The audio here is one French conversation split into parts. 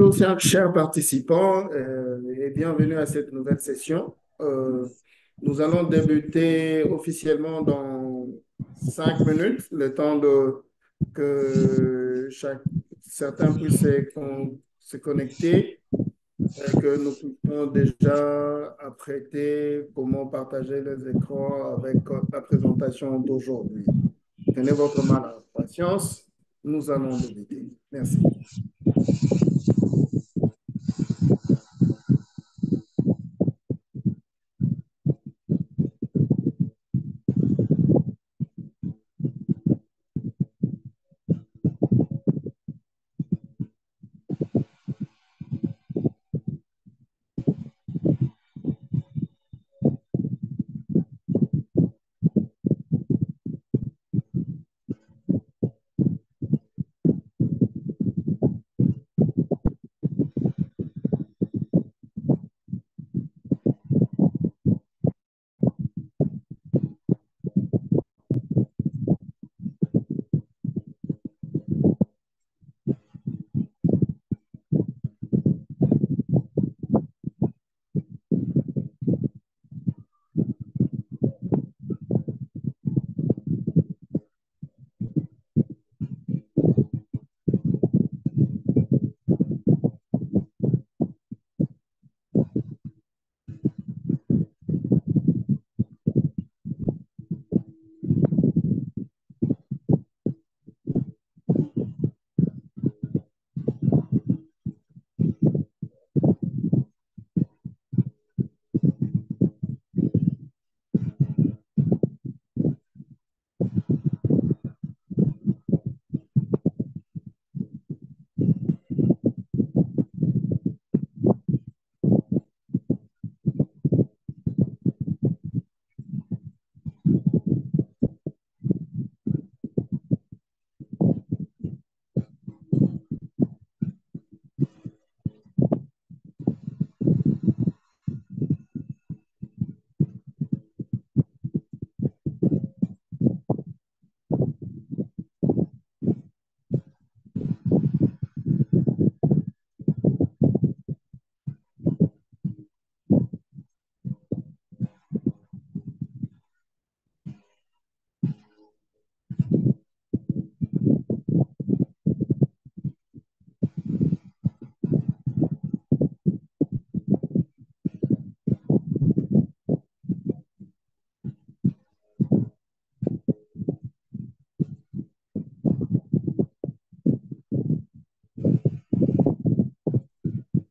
Bonjour, chers participants, et bienvenue à cette nouvelle session. Nous allons débuter officiellement dans 5 minutes, le temps que certains puissent se connecter et que nous puissions déjà apprêter comment partager les écrans avec la présentation d'aujourd'hui. Tenez votre mal à patience, nous allons débuter. Merci.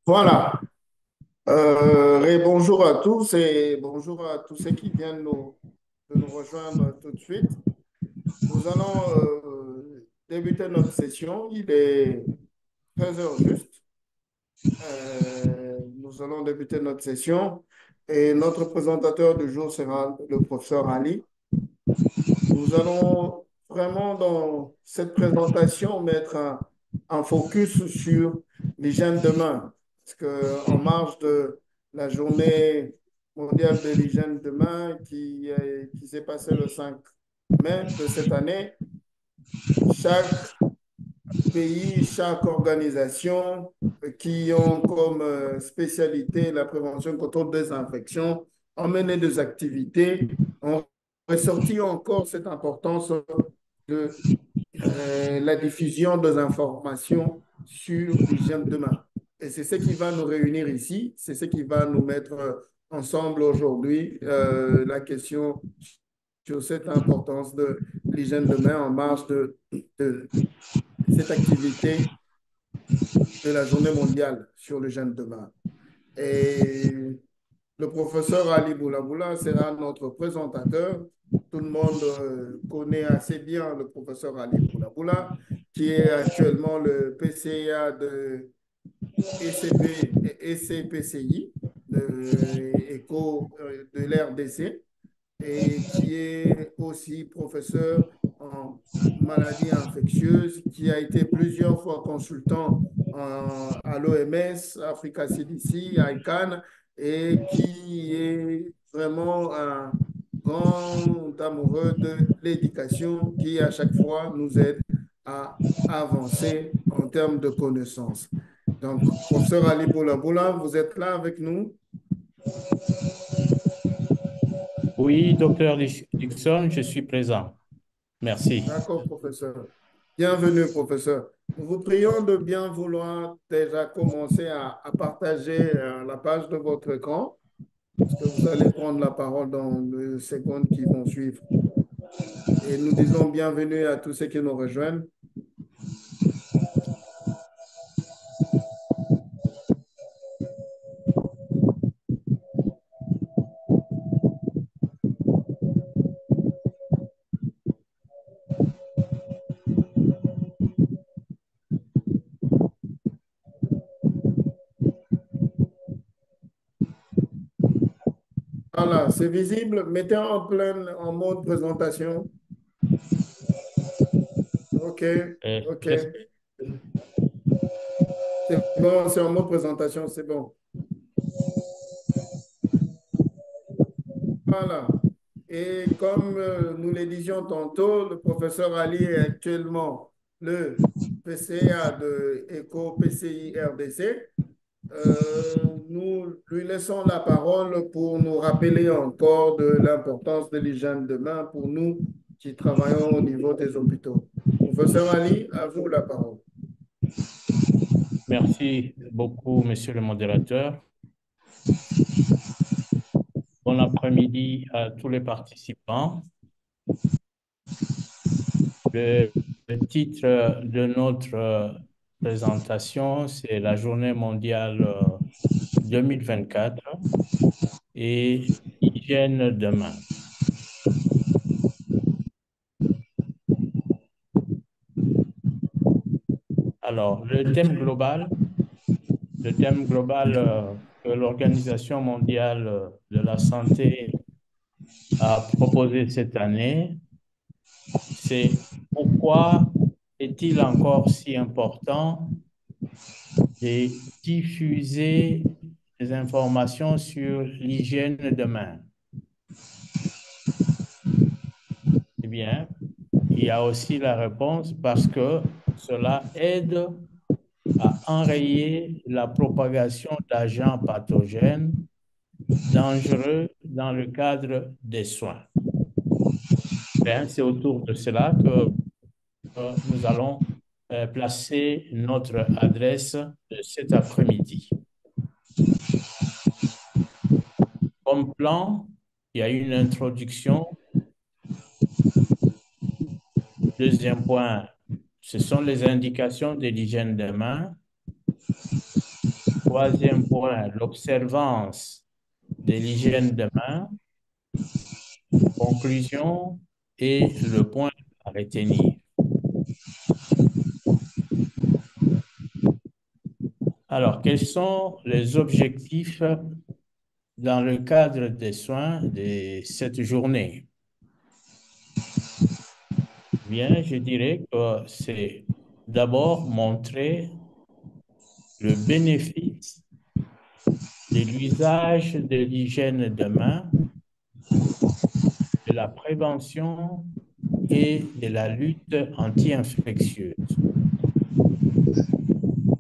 Voilà. Bonjour à tous et bonjour à tous ceux qui viennent de nous rejoindre tout de suite. Nous allons débuter notre session. Il est 13 heures juste. Nous allons débuter notre session et notre présentateur du jour sera le professeur Ali. Nous allons vraiment dans cette présentation mettre un focus sur l'hygiène de main. Parce qu'en marge de la journée mondiale de l'hygiène de main qui s'est passée le 5 mai de cette année, chaque pays, chaque organisation qui ont comme spécialité la prévention contre des infections ont mené des activités, ont ressorti encore cette importance de la diffusion des informations sur l'hygiène de main. Et c'est ce qui va nous réunir ici, c'est ce qui va nous mettre ensemble aujourd'hui, la question sur cette importance de l'hygiène de main en marge de cette activité de la journée mondiale sur l'hygiène de main. Et le professeur Ali Boulaboula sera notre présentateur. Tout le monde connaît assez bien le professeur Ali Boulaboula, qui est actuellement le PCA de ECP et ECPCI, de l'RDC, et qui est aussi professeur en maladies infectieuses, qui a été plusieurs fois consultant à l'OMS, Africa CDC, ICANN, et qui est vraiment un grand amoureux de l'éducation qui, à chaque fois, nous aide à avancer en termes de connaissances. Donc, professeur Ali Boula, vous êtes là avec nous? Oui, docteur Dixon, je suis présent. Merci. D'accord, professeur. Bienvenue, professeur. Nous vous prions de bien vouloir déjà commencer à partager la page de votre écran, parce que vous allez prendre la parole dans les secondes qui vont suivre. Et nous disons bienvenue à tous ceux qui nous rejoignent. Voilà, c'est visible. Mettez en mode présentation. OK, OK. Est-ce C'est bon, c'est en mode présentation, c'est bon. Voilà. Et comme nous le disions tantôt, le professeur Ali est actuellement le PCA de ECO PCI RDC. Nous lui laissons la parole pour nous rappeler encore de l'importance de l'hygiène de main pour nous qui travaillons au niveau des hôpitaux. Professeur Ali, à vous la parole. Merci beaucoup, monsieur le modérateur. Bon après-midi à tous les participants. Le, le titre de notre présentation, c'est la Journée mondiale 2024 et hygiène demain. Alors, le thème global que l'Organisation mondiale de la santé a proposé cette année, c'est pourquoi est-il encore si important de diffuser des informations sur l'hygiène de main? Eh bien, il y a aussi la réponse parce que cela aide à enrayer la propagation d'agents pathogènes dangereux dans le cadre des soins. Bien, c'est autour de cela que nous allons placer notre adresse de cet après-midi. Comme plan, il y a une introduction. Deuxième point, ce sont les indications de l'hygiène des mains. Troisième point, l'observance de l'hygiène des mains. Conclusion et le point à retenir. Alors, quels sont les objectifs dans le cadre des soins de cette journée? Bien, je dirais que c'est d'abord montrer le bénéfice de l'usage de l'hygiène de main, de la prévention et de la lutte anti-infectieuse.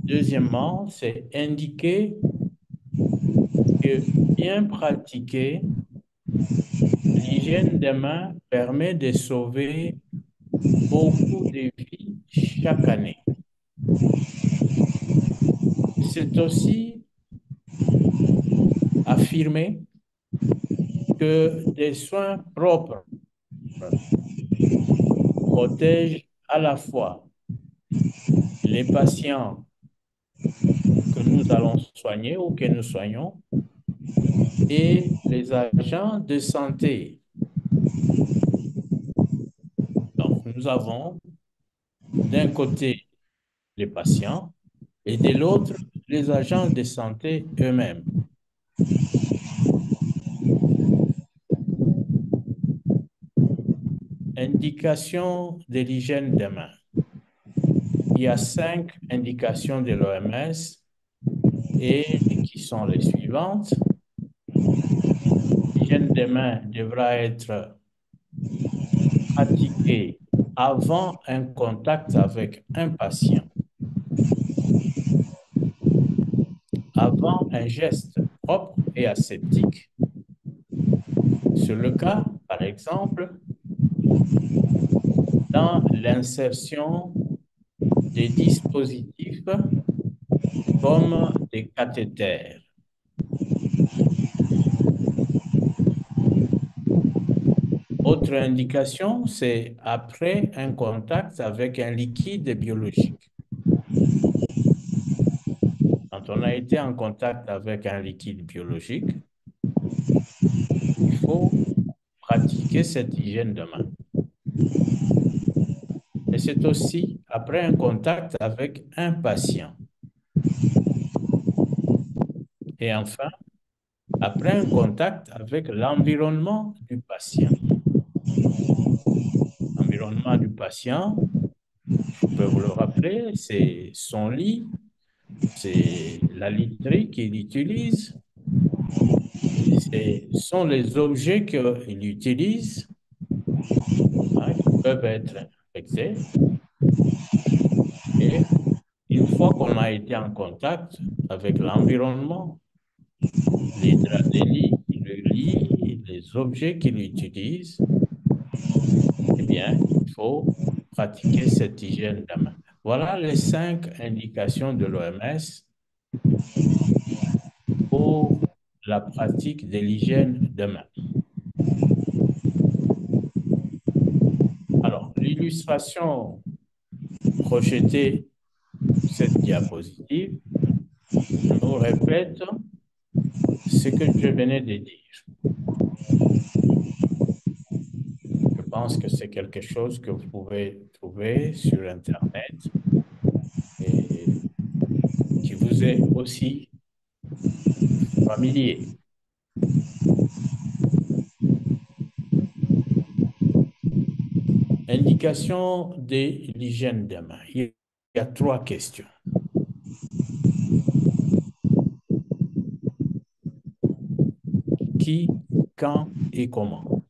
Deuxièmement, c'est indiquer que bien pratiquer, l'hygiène des mains permet de sauver beaucoup de vies chaque année. C'est aussi affirmer que des soins propres protègent à la fois les patients que nous allons soigner ou que nous soignons et les agents de santé. Donc, nous avons d'un côté les patients et de l'autre les agents de santé eux-mêmes. Indication de l'hygiène des mains. Il y a 5 indications de l'OMS et qui sont les suivantes. L'hygiène des mains devra être pratiquée avant un contact avec un patient. un geste propre et aseptique. C'est le cas, par exemple, dans l'insertion des dispositifs comme des cathéters. Autre indication, c'est après un contact avec un liquide biologique. Quand on a été en contact avec un liquide biologique, il faut pratiquer cette hygiène de main. Et c'est aussi après un contact avec un patient. Et enfin, après un contact avec l'environnement du patient. L'environnement du patient, je peux vous le rappeler, c'est son lit, c'est la literie qu'il utilise, ce sont les objets qu'il utilise, hein, qui peuvent être infectés. Et une fois qu'on a été en contact avec l'environnement, les draps de lit, le lit, les objets qu'il utilise, eh bien, il faut pratiquer cette hygiène de main. Voilà les 5 indications de l'OMS pour la pratique de l'hygiène de main. Alors, l'illustration projetée sur cette diapositive nous répète ce que je venais de dire. Je pense que c'est quelque chose que vous pouvez trouver sur Internet et qui vous est aussi familier. Indication de l'hygiène des mains. Il y a 3 questions. Qui, quand et comment?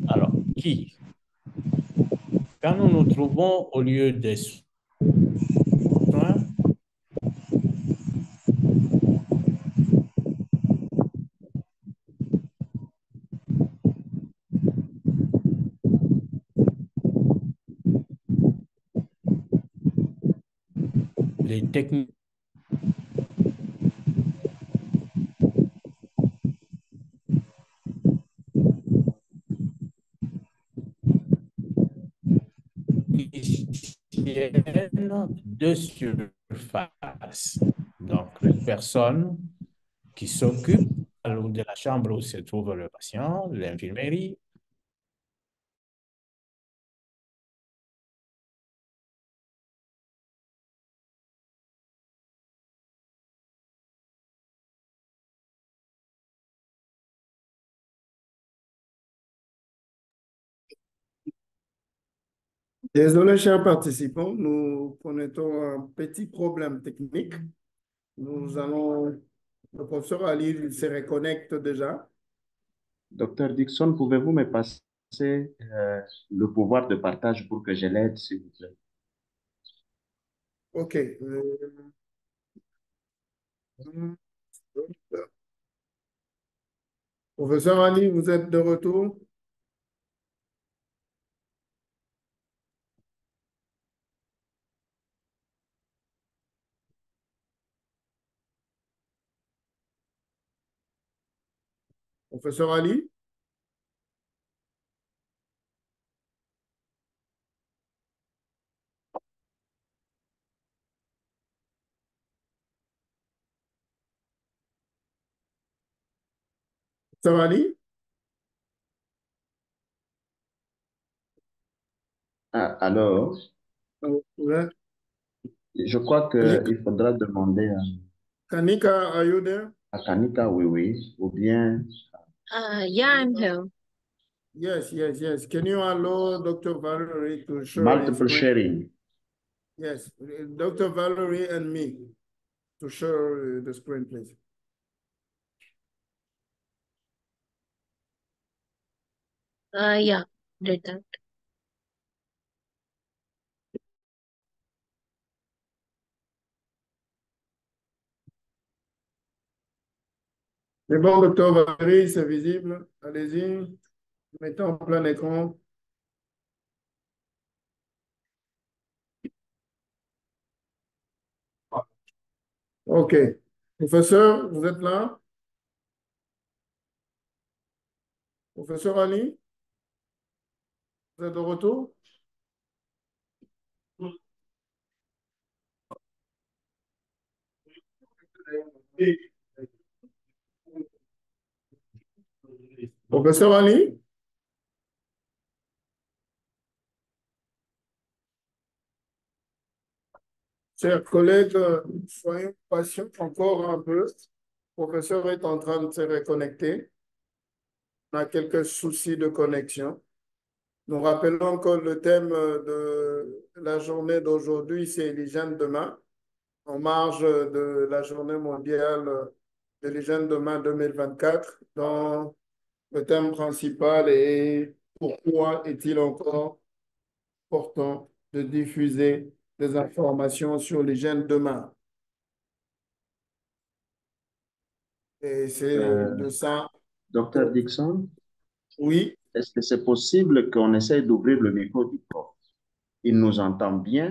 Alors, qui? Quand nous nous trouvons au lieu des soins, les techniciens de surface. Donc, les personnes qui s'occupent de la chambre où se trouve le patient, l'infirmerie. Désolé, chers participants, nous connaissons un petit problème technique. Nous allons, le professeur Ali il se reconnecte déjà. Docteur Dixon, pouvez-vous me passer le pouvoir de partage pour que je l'aide, s'il vous plaît? OK. Professeur Ali, vous êtes de retour? Professeur Ali? Professeur Ali? Alors, Ouais. je crois qu'il faudra demander Kanika, are you there? à Kanika, oui, oui, ou bien Yeah, I'm here. Yes, yes, yes. Can you allow Dr. Valerie to share his multiple screen? sharing. Yes, Dr. Valerie and me to share the screen, please. Yeah, did that. C'est bon, docteur Valérie, c'est visible. Allez-y, mettez en plein écran. OK. Professeur, vous êtes là? Professeur Ali, vous êtes de retour? Professeur Ali, chers collègues, soyez patients encore un peu. Le professeur est en train de se reconnecter. On a quelques soucis de connexion. Nous rappelons que le thème de la journée d'aujourd'hui, c'est l'hygiène demain, en marge de la journée mondiale de l'hygiène demain 2024, dont le thème principal est pourquoi est-il encore important de diffuser des informations sur l'hygiène demain. Et c'est Euh, de ça, Docteur Dixon, oui, est-ce que c'est possible qu'on essaye d'ouvrir le micro du prof? Il nous entend bien,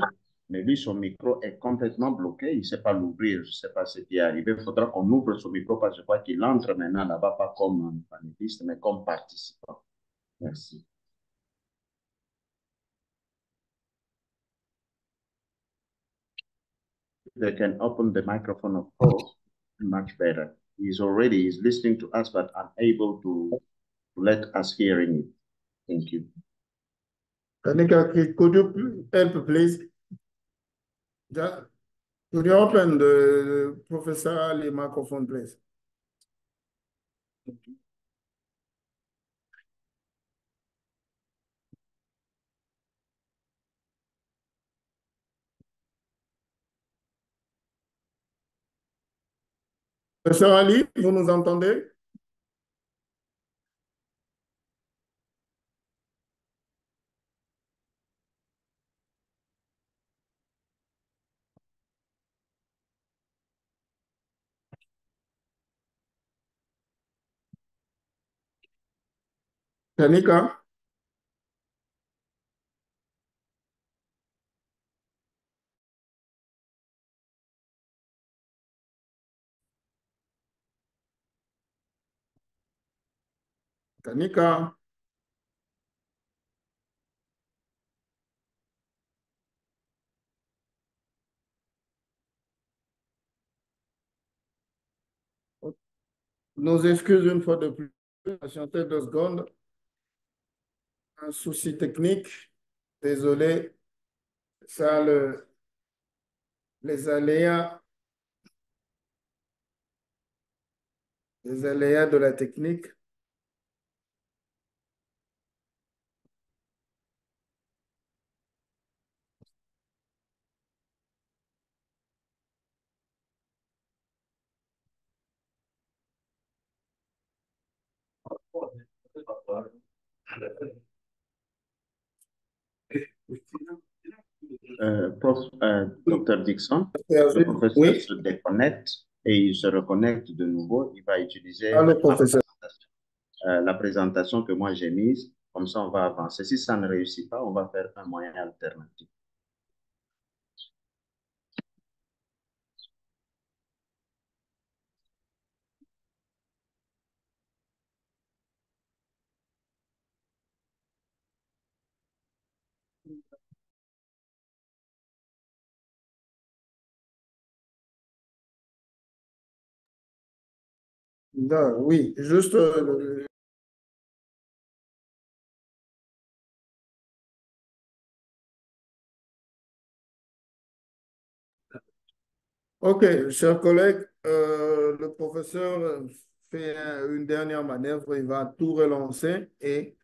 mais lui, son micro est complètement bloqué. Il ne sait pas l'ouvrir. Je ne sais pas ce qui est arrivé. Il faudra qu'on ouvre son micro parce que je crois qu'il entre maintenant là-bas, pas comme un panéliste, mais comme participant. Merci. They can open the microphone of Prof. Much better. He's listening to us, but unable to let us hearing it. Thank you. Tanika, could you help, please? Just, could you open the Professor Ali microphone, please? Professeur Ali, vous nous entendez? Tanika, Tanika, nos excuses une fois de plus. Patientez 2 secondes. Un souci technique. Désolé. Ça, les aléas, les aléas de la technique. Dr. Dixon, le professeur Oui, se déconnecte et il se reconnecte de nouveau. Il va utiliser allô, professeur. la présentation que moi j'ai mise. Comme ça, on va avancer. Si ça ne réussit pas, on va faire un moyen alternatif. Non, oui, juste OK, chers collègues, le professeur fait une dernière manœuvre, il va tout relancer et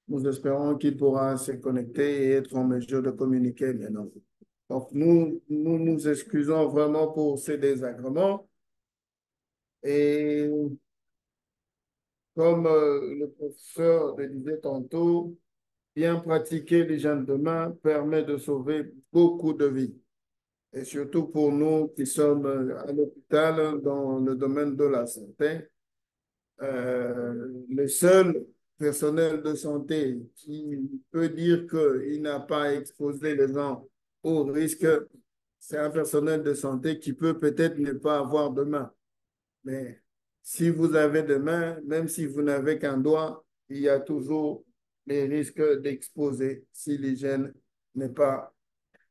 nous espérons qu'il pourra se connecter et être en mesure de communiquer maintenant. Donc, nous nous excusons vraiment pour ces désagréments et comme le professeur le disait tantôt, bien pratiquer l'hygiène de main permet de sauver beaucoup de vies. Et surtout pour nous qui sommes à l'hôpital dans le domaine de la santé, le seul personnel de santé qui peut dire qu'il n'a pas exposé les gens au risque, c'est un personnel de santé qui peut peut-être ne pas avoir de main. Mais si vous avez de main, même si vous n'avez qu'un doigt, il y a toujours les risques d'exposer si l'hygiène n'est pas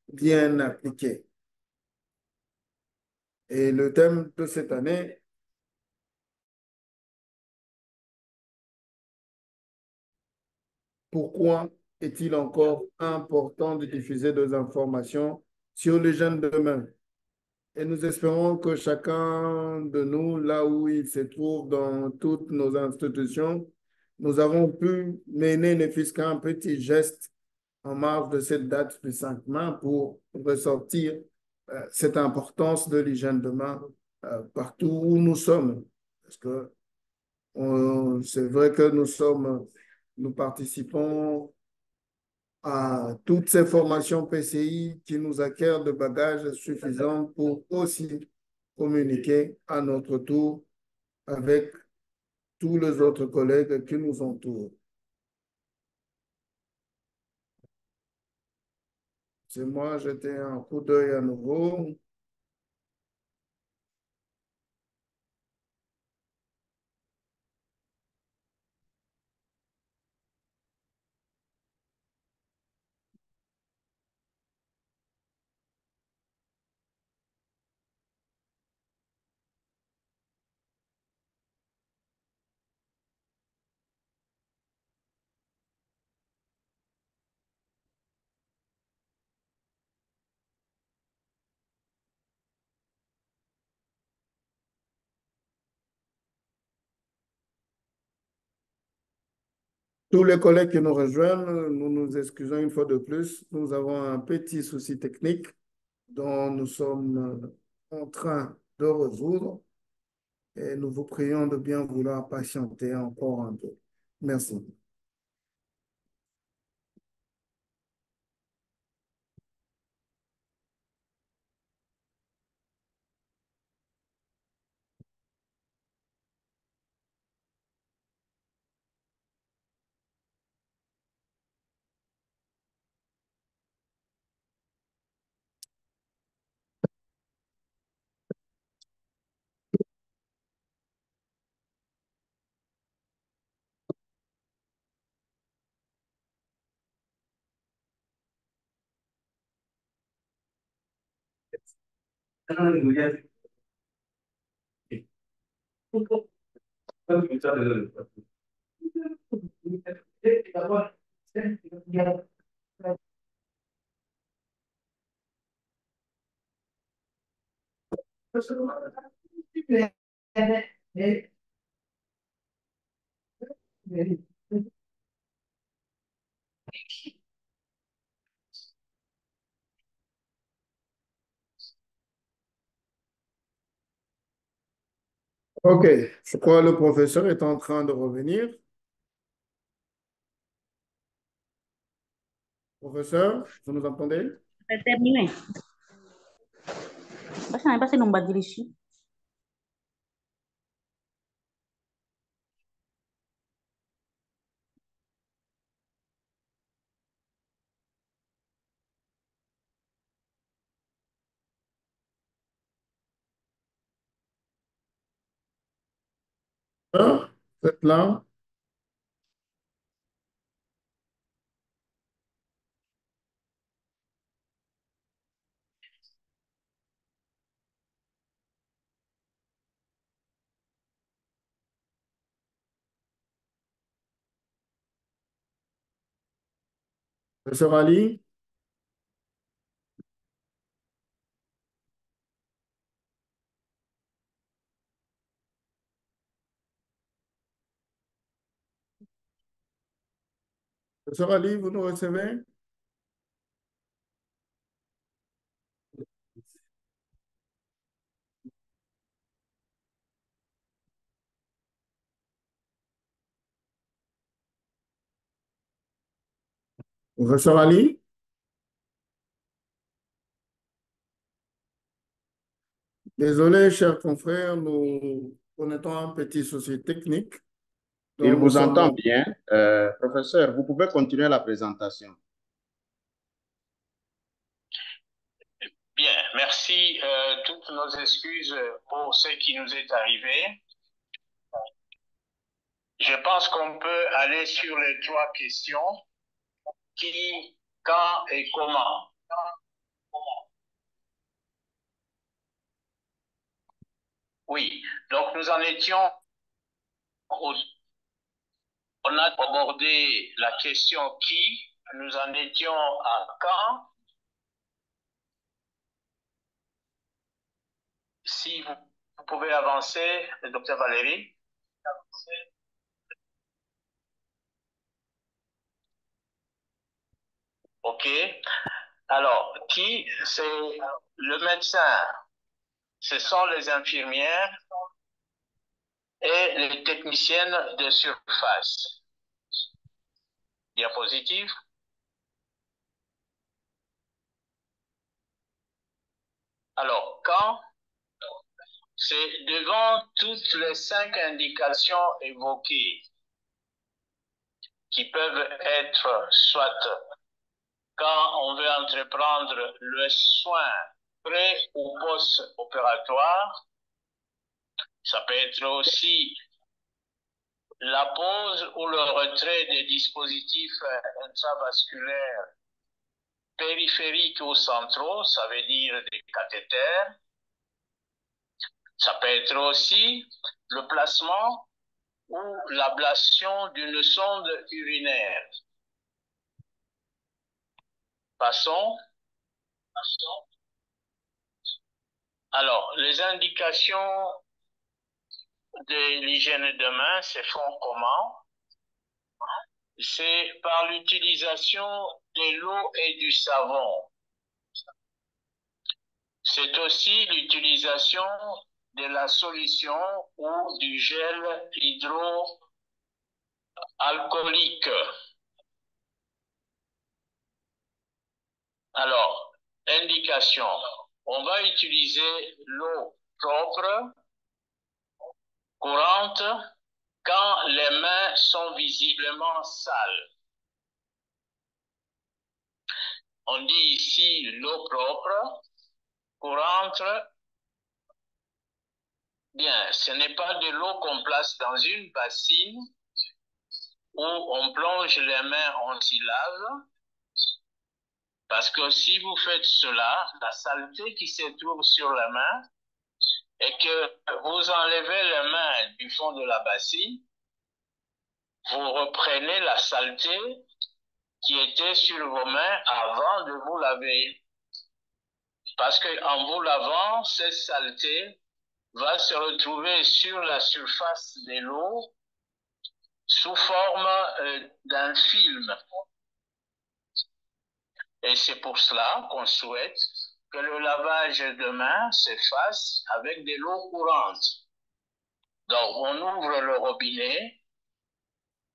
bien appliquée. Et le thème de cette année, pourquoi est-il encore important de diffuser des informations sur les jeunes demain? Et nous espérons que chacun de nous, là où il se trouve dans toutes nos institutions, nous avons pu mener ne fût-ce qu'un petit geste en marge de cette date du 5 mai pour ressortir cette importance de l'hygiène de main partout où nous sommes. Parce que c'est vrai que nous participons à toutes ces formations PCI qui nous acquièrent de bagages suffisants pour aussi communiquer à notre tour avec tous les autres collègues qui nous entourent. C'est moi, jeter un coup d'œil à nouveau. Tous les collègues qui nous rejoignent, nous nous excusons une fois de plus. Nous avons un petit souci technique dont nous sommes en train de résoudre et nous vous prions de bien vouloir patienter encore un peu. Merci. OK, je crois que le professeur est en train de revenir. Professeur, vous nous entendez? Terminé. Basta basta non badilisci. Hein? Vous êtes là? Professeur Ali? Professeur Ali, vous nous recevez? Professeur Ali? Désolé, chers confrères, nous connaît-on un petit souci technique. Il Donc, nous vous entend sommes... bien. Professeur, vous pouvez continuer la présentation. Bien, merci. Toutes nos excuses pour ce qui nous est arrivé. Je pense qu'on peut aller sur les trois questions. Qui, quand et comment? Oui, donc nous en étions, on a abordé la question qui, nous en étions à quand. Si vous pouvez avancer, le docteur Valérie. OK. Alors, qui, c'est le médecin, ce sont les infirmières et les techniciennes de surface. Diapositive. Alors, quand, c'est devant toutes les 5 indications évoquées qui peuvent être soit quand on veut entreprendre le soin pré- ou post-opératoire, ça peut être aussi la pose ou le retrait des dispositifs intravasculaires périphériques ou centraux, ça veut dire des cathéters. Ça peut être aussi le placement ou l'ablation d'une sonde urinaire. Passons. Alors, les indications de l'hygiène de main se font comment? C'est par l'utilisation de l'eau et du savon. C'est aussi l'utilisation de la solution ou du gel hydroalcoolique. Alors, indication. On va utiliser l'eau propre, courante, quand les mains sont visiblement sales. On dit ici l'eau propre, courante. Bien, ce n'est pas de l'eau qu'on place dans une bassine où on plonge les mains, on s'y lave. Parce que si vous faites cela, la saleté qui se trouve sur la main et que vous enlevez les mains du fond de la bassine, vous reprenez la saleté qui était sur vos mains avant de vous laver. Parce qu'en vous lavant, cette saleté va se retrouver sur la surface de l'eau sous forme d'un film. Et c'est pour cela qu'on souhaite que le lavage de mains se fasse avec de l'eau courante. Donc, on ouvre le robinet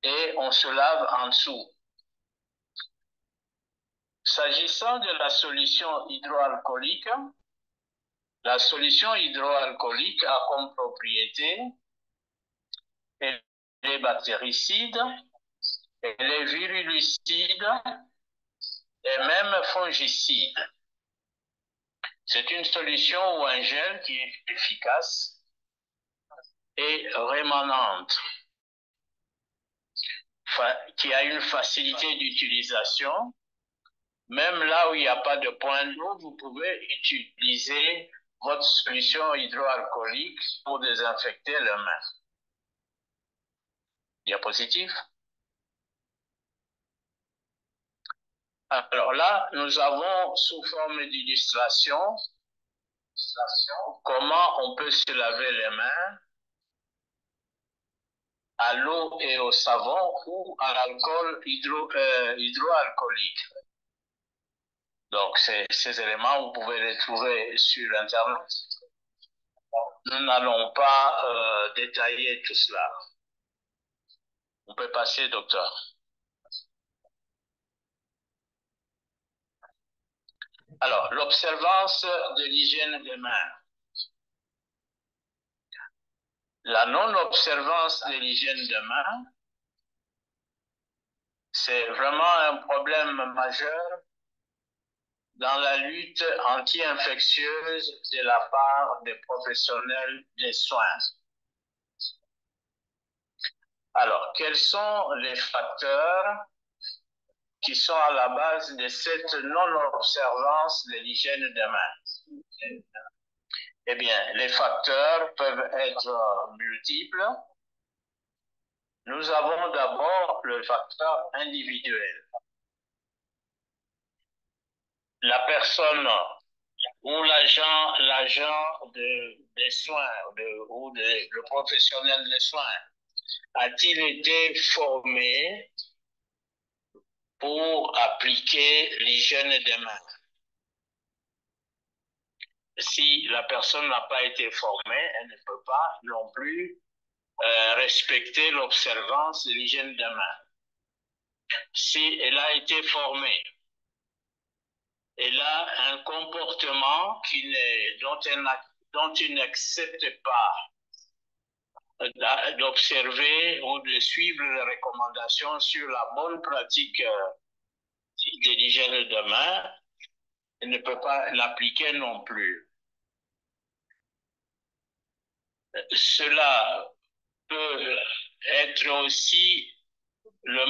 et on se lave en dessous. S'agissant de la solution hydroalcoolique, la solution hydroalcoolique a comme propriété les bactéricides, les virulicides et même fongicides. C'est une solution ou un gel qui est efficace et rémanente, qui a une facilité d'utilisation. Même là où il n'y a pas de point d'eau, vous pouvez utiliser votre solution hydroalcoolique pour désinfecter les mains. Diapositive. Alors là, nous avons sous forme d'illustration comment on peut se laver les mains à l'eau et au savon ou à l'alcool hydroalcoolique. Donc, ces éléments, vous pouvez les trouver sur Internet. Nous n'allons pas détailler tout cela. On peut passer, docteur. Alors, l'observance de l'hygiène des mains. La non-observance de l'hygiène de main, c'est vraiment un problème majeur dans la lutte anti-infectieuse de la part des professionnels des soins. Alors, quels sont les facteurs qui sont à la base de cette non-observance de l'hygiène des mains? Eh bien, les facteurs peuvent être multiples. Nous avons d'abord le facteur individuel. La personne ou l'agent des soins ou le professionnel des soins a-t-il été formé pour appliquer l'hygiène des mains? Si la personne n'a pas été formée, elle ne peut pas non plus respecter l'observance de l'hygiène des mains. Si elle a été formée, elle a un comportement dont elle n'accepte pas d'observer ou de suivre les recommandations sur la bonne pratique de l'hygiène de main, elle ne peut pas l'appliquer non plus. Cela peut être aussi le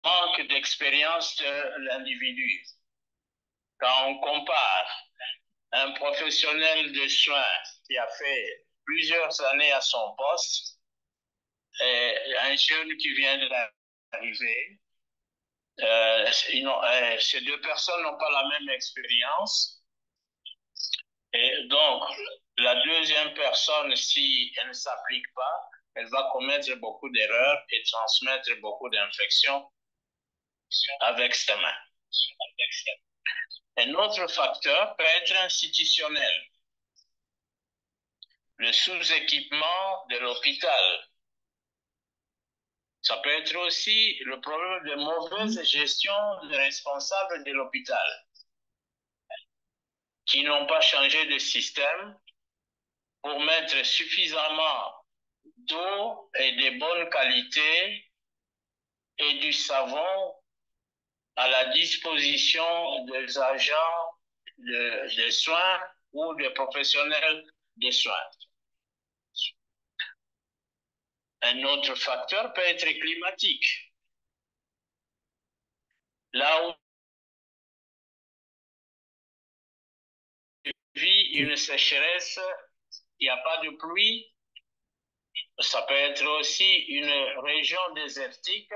manque d'expérience de l'individu. Quand on compare un professionnel de soins qui a fait plusieurs années à son poste et un jeune qui vient d'arriver, ces deux personnes n'ont pas la même expérience. Et donc, la deuxième personne, si elle ne s'applique pas, elle va commettre beaucoup d'erreurs et transmettre beaucoup d'infections avec ses mains. Un autre facteur peut être institutionnel. Le sous-équipement de l'hôpital. Ça peut être aussi le problème de mauvaise gestion des responsables de l'hôpital qui n'ont pas changé de système pour mettre suffisamment d'eau et de bonne qualité et du savon à la disposition des agents de soins ou des professionnels de soins. Un autre facteur peut être climatique. Là où vit une sécheresse, il n'y a pas de pluie, ça peut être aussi une région désertique.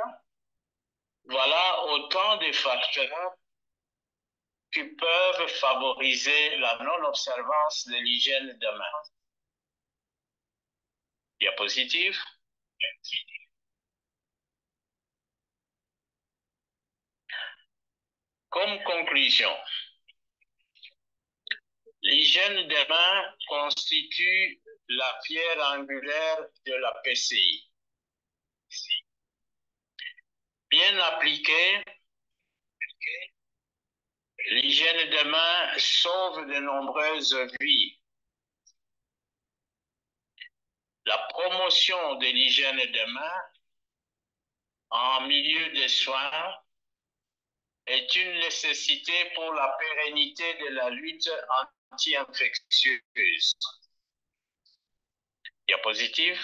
Voilà autant de facteurs qui peuvent favoriser la non-observance de l'hygiène de main. Diapositive. Comme conclusion, l'hygiène des mains constitue la pierre angulaire de la PCI. Bien appliquée, l'hygiène des mains sauve de nombreuses vies. La promotion de l'hygiène des mains en milieu de soins est une nécessité pour la pérennité de la lutte anti-infectieuse. Diapositive.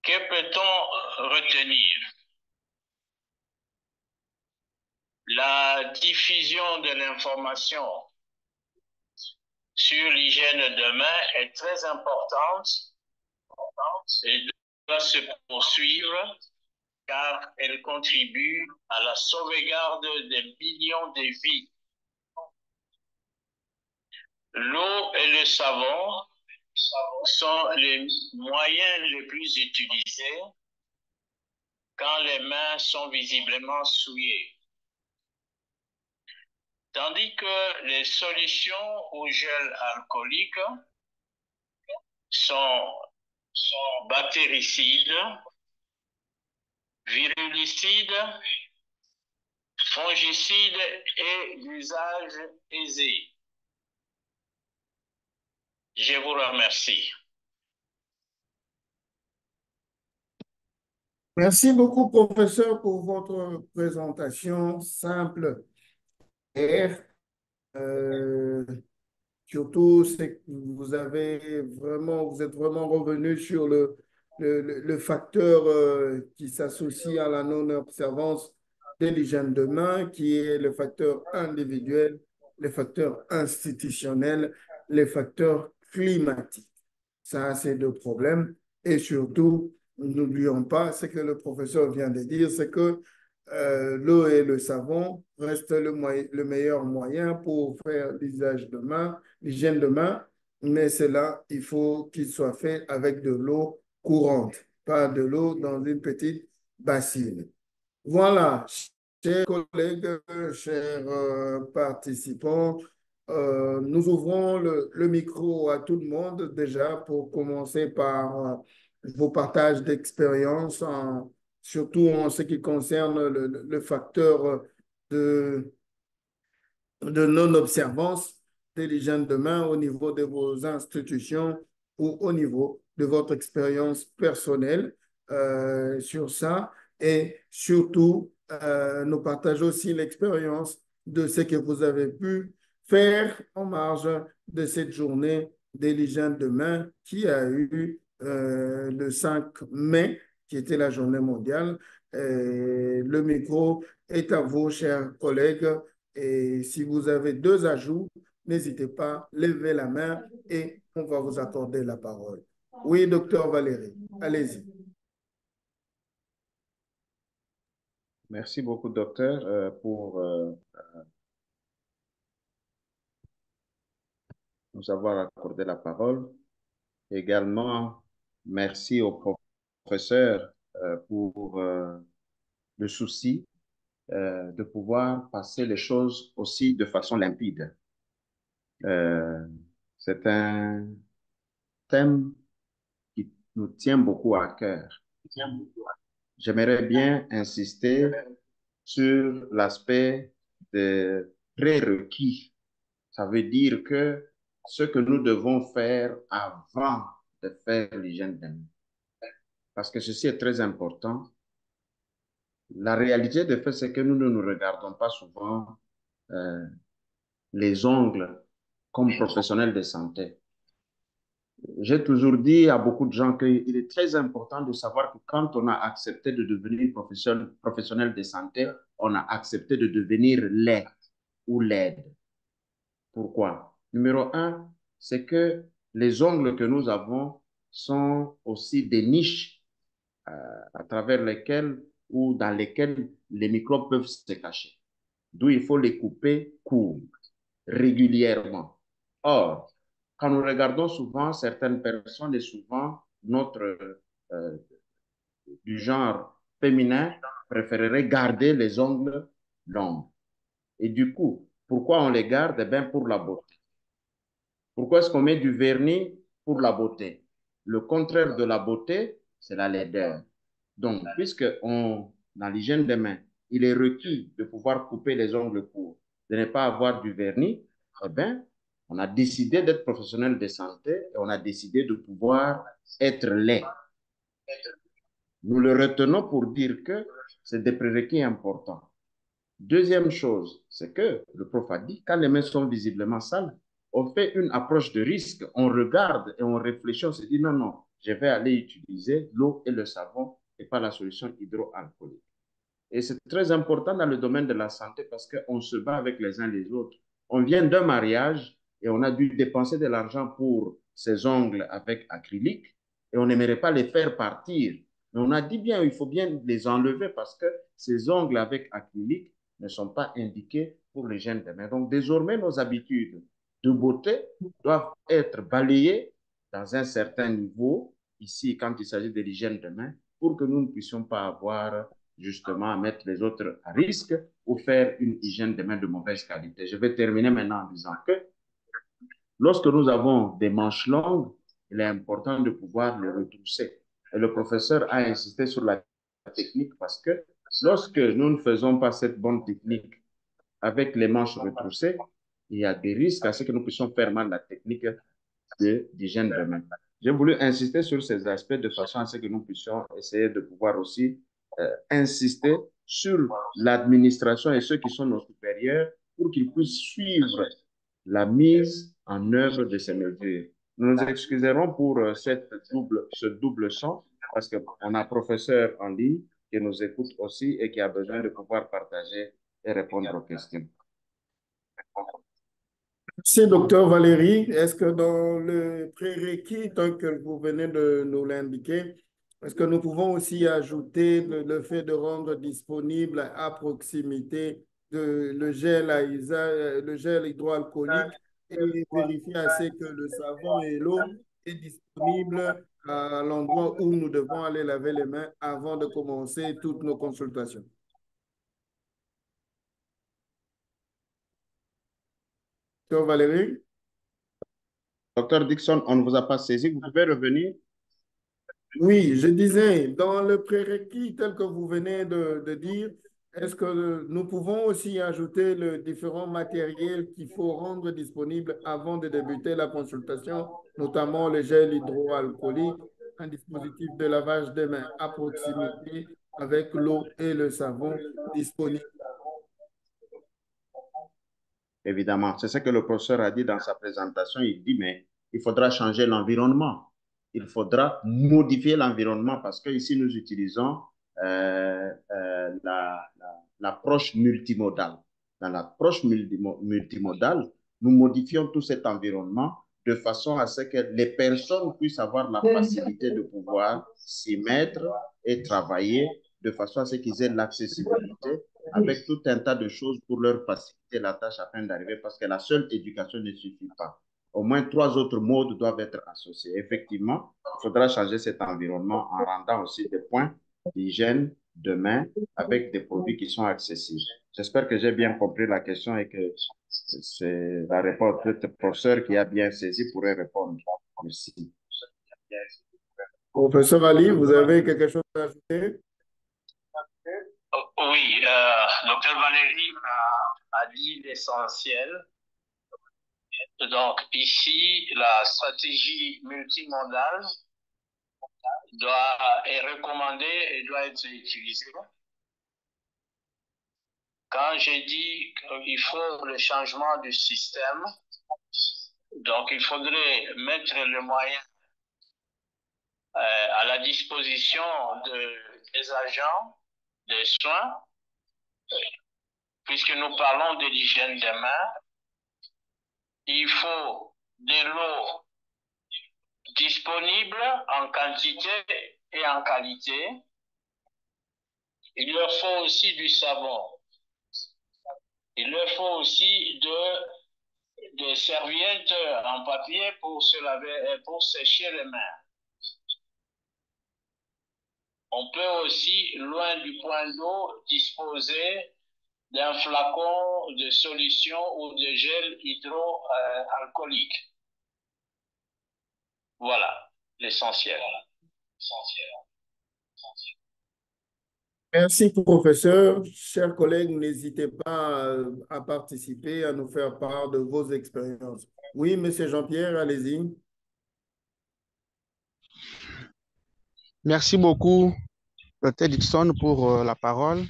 Que peut-on retenir? La diffusion de l'information sur l'hygiène de main est très importante et doit se poursuivre car elle contribue à la sauvegarde de millions de vies. L'eau et le savon sont les moyens les plus utilisés quand les mains sont visiblement souillées. Tandis que les solutions au gel alcoolique sont bactéricides, virulicides, fongicides et d'usage aisé. Je vous remercie. Merci beaucoup, professeur, pour votre présentation simple et surtout, c'est que vous êtes vraiment revenu sur le facteur qui s'associe à la non-observance de l'hygiène de main, qui est le facteur individuel, le facteur institutionnel, les facteurs climatiques. Ça, c'est deux problèmes. Et surtout, n'oublions pas ce que le professeur vient de dire, c'est que l'eau et le savon restent le meilleur moyen pour faire l'usage de main, l'hygiène de main, mais cela, il faut qu'il soit fait avec de l'eau courante, pas de l'eau dans une petite bassine. Voilà, chers collègues, chers participants, nous ouvrons le micro à tout le monde déjà pour commencer par vos partages d'expérience, surtout en ce qui concerne le facteur de non-observance de l'hygiène de main au niveau de vos institutions ou au niveau de votre expérience personnelle sur ça. Et surtout, nous partageons aussi l'expérience de ce que vous avez pu faire en marge de cette journée de l'hygiène de main qui a eu le 5 mai, qui était la journée mondiale. Le micro est à vous, chers collègues. Et si vous avez deux ajouts, n'hésitez pas, levez la main et on va vous accorder la parole. Oui, docteur Valérie, allez-y. Merci beaucoup, docteur, pour nous avoir accordé la parole. Également, merci au professeur pour le souci de pouvoir passer les choses aussi de façon limpide. C'est un thème qui nous tient beaucoup à cœur. J'aimerais bien insister sur l'aspect des prérequis. Ça veut dire que ce que nous devons faire avant de faire l'hygiène des mains. Parce que ceci est très important. La réalité des faits, c'est que nous ne nous regardons pas souvent les ongles comme professionnels de santé. J'ai toujours dit à beaucoup de gens qu'il est très important de savoir que quand on a accepté de devenir professionnel de santé, on a accepté de devenir laid ou laide. Pourquoi? Numéro un, c'est que les ongles que nous avons sont aussi des niches à travers lesquelles ou dans lesquelles les microbes peuvent se cacher. D'où il faut les couper court, régulièrement. Or, quand nous regardons souvent certaines personnes et souvent notre euh, du genre féminin préférerait garder les ongles longs. Et du coup, pourquoi on les garde? Eh bien, pour la beauté. Pourquoi est-ce qu'on met du vernis? Pour la beauté. Le contraire de la beauté, c'est la laideur. Donc, puisque dans l'hygiène des mains, il est requis de pouvoir couper les ongles courts, de ne pas avoir du vernis, eh bien, on a décidé d'être professionnel de santé et on a décidé de pouvoir être laid. Nous le retenons pour dire que c'est des prérequis importants. Deuxième chose, c'est que le prof a dit, quand les mains sont visiblement sales, on fait une approche de risque, on regarde et on réfléchit, on se dit non, non, je vais aller utiliser l'eau et le savon et pas la solution hydroalcoolique. Et c'est très important dans le domaine de la santé parce qu'on se bat avec les uns les autres. On vient d'un mariage et on a dû dépenser de l'argent pour ses ongles avec acrylique et on n'aimerait pas les faire partir. Mais on a dit bien, il faut bien les enlever parce que ces ongles avec acrylique ne sont pas indiqués pour l'hygiène des mains. Donc désormais, nos habitudes de beauté doivent être balayées dans un certain niveau, ici quand il s'agit de l'hygiène des mains, pour que nous ne puissions pas avoir justement à mettre les autres à risque ou faire une hygiène des mains de mauvaise qualité. Je vais terminer maintenant en disant que lorsque nous avons des manches longues, il est important de pouvoir les retrousser. Et le professeur a insisté sur la technique parce que lorsque nous ne faisons pas cette bonne technique avec les manches retroussées, il y a des risques à ce que nous puissions faire mal la technique d'hygiène de main. J'ai voulu insister sur ces aspects de façon à ce que nous puissions essayer de pouvoir aussi insister sur l'administration et ceux qui sont nos supérieurs pour qu'ils puissent suivre la mise en œuvre de ces mesures. Nous nous excuserons pour ce double son parce qu'on a un professeur en ligne qui nous écoute aussi et qui a besoin de pouvoir partager et répondre aux questions. Merci, docteur Valérie. Est-ce que dans le prérequis, tel que vous venez de nous l'indiquer, est-ce que nous pouvons aussi ajouter le fait de rendre disponible à proximité le gel hydroalcoolique et vérifier assez que le savon et l'eau est disponible à l'endroit où nous devons aller laver les mains avant de commencer toutes nos consultations? Docteur Valérie? Docteur Dixon, on ne vous a pas saisi. Vous pouvez revenir? Oui, je disais, dans le prérequis tel que vous venez de dire, est-ce que nous pouvons aussi ajouter le différents matériels qu'il faut rendre disponibles avant de débuter la consultation, notamment le gel hydroalcoolique, un dispositif de lavage des mains à proximité avec l'eau et le savon disponibles? Évidemment, c'est ce que le professeur a dit dans sa présentation. Il dit, mais il faudra changer l'environnement. Il faudra modifier l'environnement parce qu'ici, nous utilisons l'approche multimodale. Dans l'approche multimodale, nous modifions tout cet environnement de façon à ce que les personnes puissent avoir la facilité de pouvoir s'y mettre et travailler de façon à ce qu'ils aient l'accessibilité avec tout un tas de choses pour leur faciliter la tâche afin d'arriver, parce que la seule éducation ne suffit pas. Au moins 3 autres modes doivent être associés. Effectivement, il faudra changer cet environnement en rendant aussi des points d'hygiène de main avec des produits qui sont accessibles. J'espère que j'ai bien compris la question et que c'est la réponse de ce professeur qui a bien saisi pourrait répondre. Merci. Professeur Ali, vous avez quelque chose à ajouter? Oui, docteur Valérie a dit l'essentiel. Donc ici, la stratégie multimodale est recommandée et doit être utilisée. Quand j'ai dit qu'il faut le changement du système, donc il faudrait mettre le moyen à la disposition des agents de soins, puisque nous parlons de l'hygiène des mains. Il faut de l'eau disponible en quantité et en qualité. Il leur faut aussi du savon. Il leur faut aussi des serviettes en papier pour se laver, pour sécher les mains. On peut aussi, loin du point d'eau, disposer d'un flacon de solution ou de gel hydroalcoolique. Voilà l'essentiel. Merci, professeur. Chers collègues, n'hésitez pas à participer, à nous faire part de vos expériences. Oui, monsieur Jean-Pierre, allez-y. Merci beaucoup, Dr. Dixon, pour la parole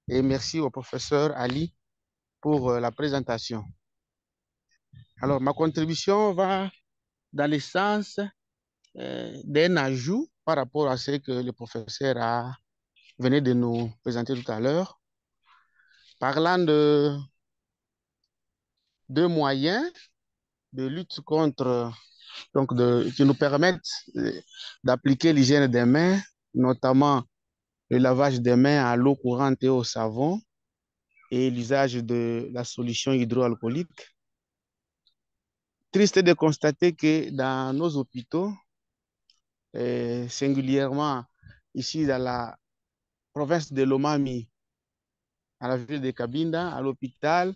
et merci au professeur Ali pour la présentation. Alors, ma contribution va dans le sens d'un ajout par rapport à ce que le professeur venait de nous présenter tout à l'heure, parlant de deux moyens de lutte contre, qui nous permettent d'appliquer l'hygiène des mains, notamment le lavage des mains à l'eau courante et au savon et l'usage de la solution hydroalcoolique. Triste de constater que dans nos hôpitaux, singulièrement ici dans la province de Lomami, à la ville de Cabinda, à l'hôpital,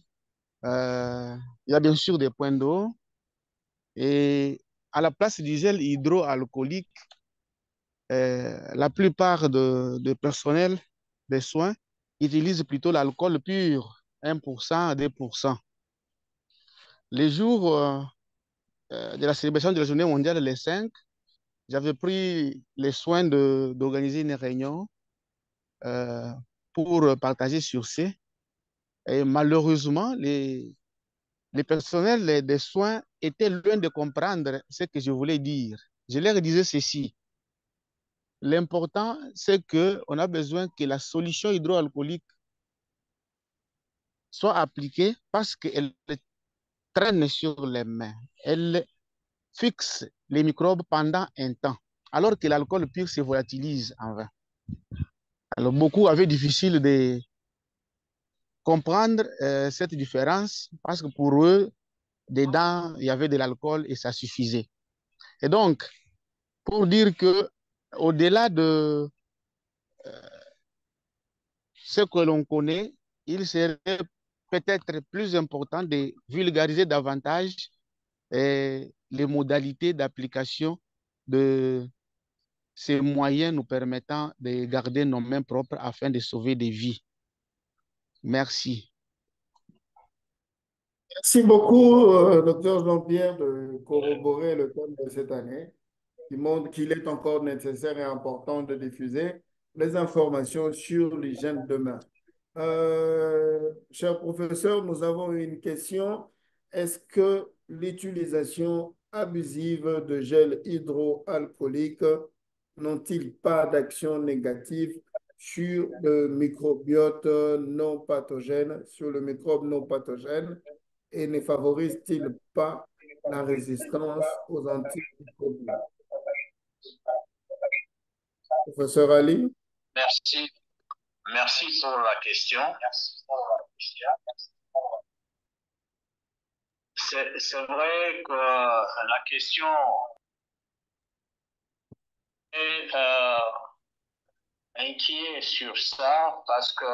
il y a bien sûr des points d'eau et à la place du gel hydroalcoolique, la plupart de personnel des soins utilisent plutôt l'alcool pur, 1%, 2%. Les jours de la célébration de la Journée mondiale les 5, j'avais pris les soins d'organiser une réunion euh, pour partager sur ce. Et malheureusement, les personnels des soins étaient loin de comprendre ce que je voulais dire. Je leur disais ceci. L'important, c'est qu'on a besoin que la solution hydroalcoolique soit appliquée parce qu'elle traîne sur les mains. Elle fixe les microbes pendant un temps, alors que l'alcool pur se volatilise en vain. Alors, beaucoup avaient difficile de comprendre cette différence parce que pour eux, dedans, il y avait de l'alcool et ça suffisait. Et donc, pour dire que au-delà de ce que l'on connaît, il serait peut-être plus important de vulgariser davantage les modalités d'application de ces moyens nous permettant de garder nos mains propres afin de sauver des vies. Merci. Merci beaucoup, docteur Jean-Pierre, de corroborer le thème de cette année, qui montre qu'il est encore nécessaire et important de diffuser les informations sur l'hygiène de main. Cher professeur, nous avons une question. Est-ce que l'utilisation abusive de gel hydroalcoolique n'ont-ils pas d'action négative sur le microbiote non pathogène, sur le microbe non pathogène et ne favorise-t-il pas la résistance aux antimicrobiens? Professeur Ali? Merci. Merci pour la question. C'est vrai que la question est inquiet sur ça parce que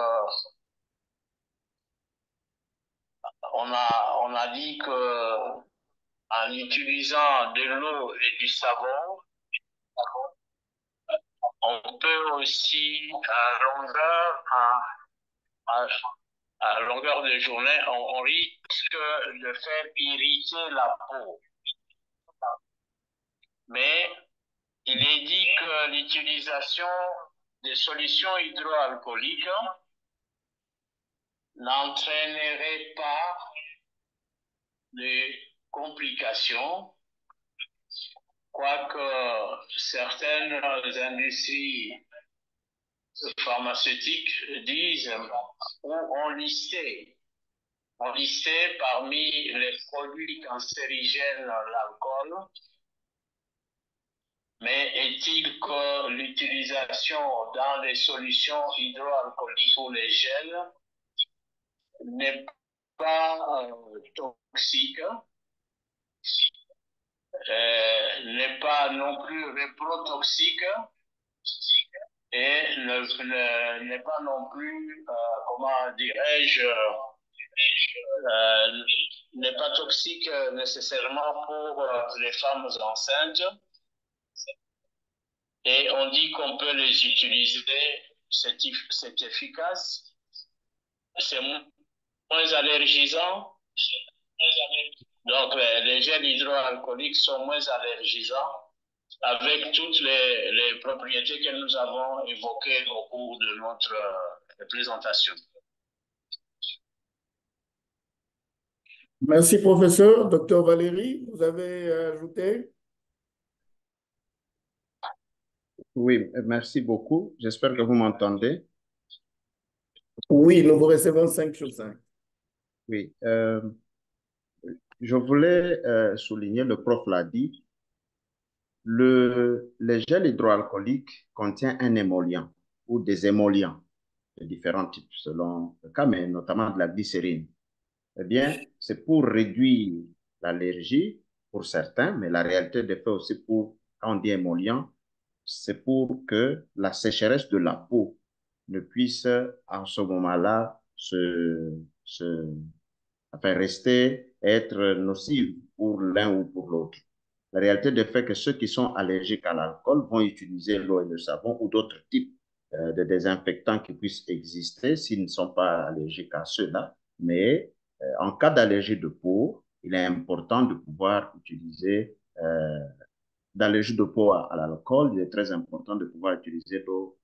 on a dit que en utilisant de l'eau et du savon, on peut aussi à, à longueur de journée, on risque de faire irriter la peau. Mais il est dit que l'utilisation des solutions hydroalcooliques n'entraînerait pas de complications, quoique certaines industries pharmaceutiques disent ou ont listé parmi les produits cancérigènes l'alcool. Mais est-il que l'utilisation dans les solutions hydroalcooliques ou les gels n'est pas toxique, n'est pas non plus reprotoxique et n'est pas non plus, comment dirais-je, n'est pas toxique nécessairement pour les femmes enceintes. Et on dit qu'on peut les utiliser, c'est efficace, c'est moins allergisant. Donc, les gels hydroalcooliques sont moins allergisants avec toutes les propriétés que nous avons évoquées au cours de notre présentation. Merci, professeur. Docteur Valérie, vous avez ajouté? Oui, merci beaucoup. J'espère que vous m'entendez. Oui, nous vous recevons 5 sur 5. Oui, je voulais souligner, le prof l'a dit, le gel hydroalcoolique contient un émollient ou des émollients de différents types selon le cas, mais notamment de la glycérine. Eh bien, c'est pour réduire l'allergie pour certains, mais la réalité des faits aussi pour, quand on dit émollient, c'est pour que la sécheresse de la peau ne puisse en ce moment-là enfin, rester, être nocive pour l'un ou pour l'autre. La réalité des faits est que ceux qui sont allergiques à l'alcool vont utiliser l'eau et le savon ou d'autres types de désinfectants qui puissent exister s'ils ne sont pas allergiques à ceux-là. Mais en cas d'allergie de peau, il est important de pouvoir utiliser, dans les jus de peau à l'alcool, il est très important de pouvoir utiliser l'eau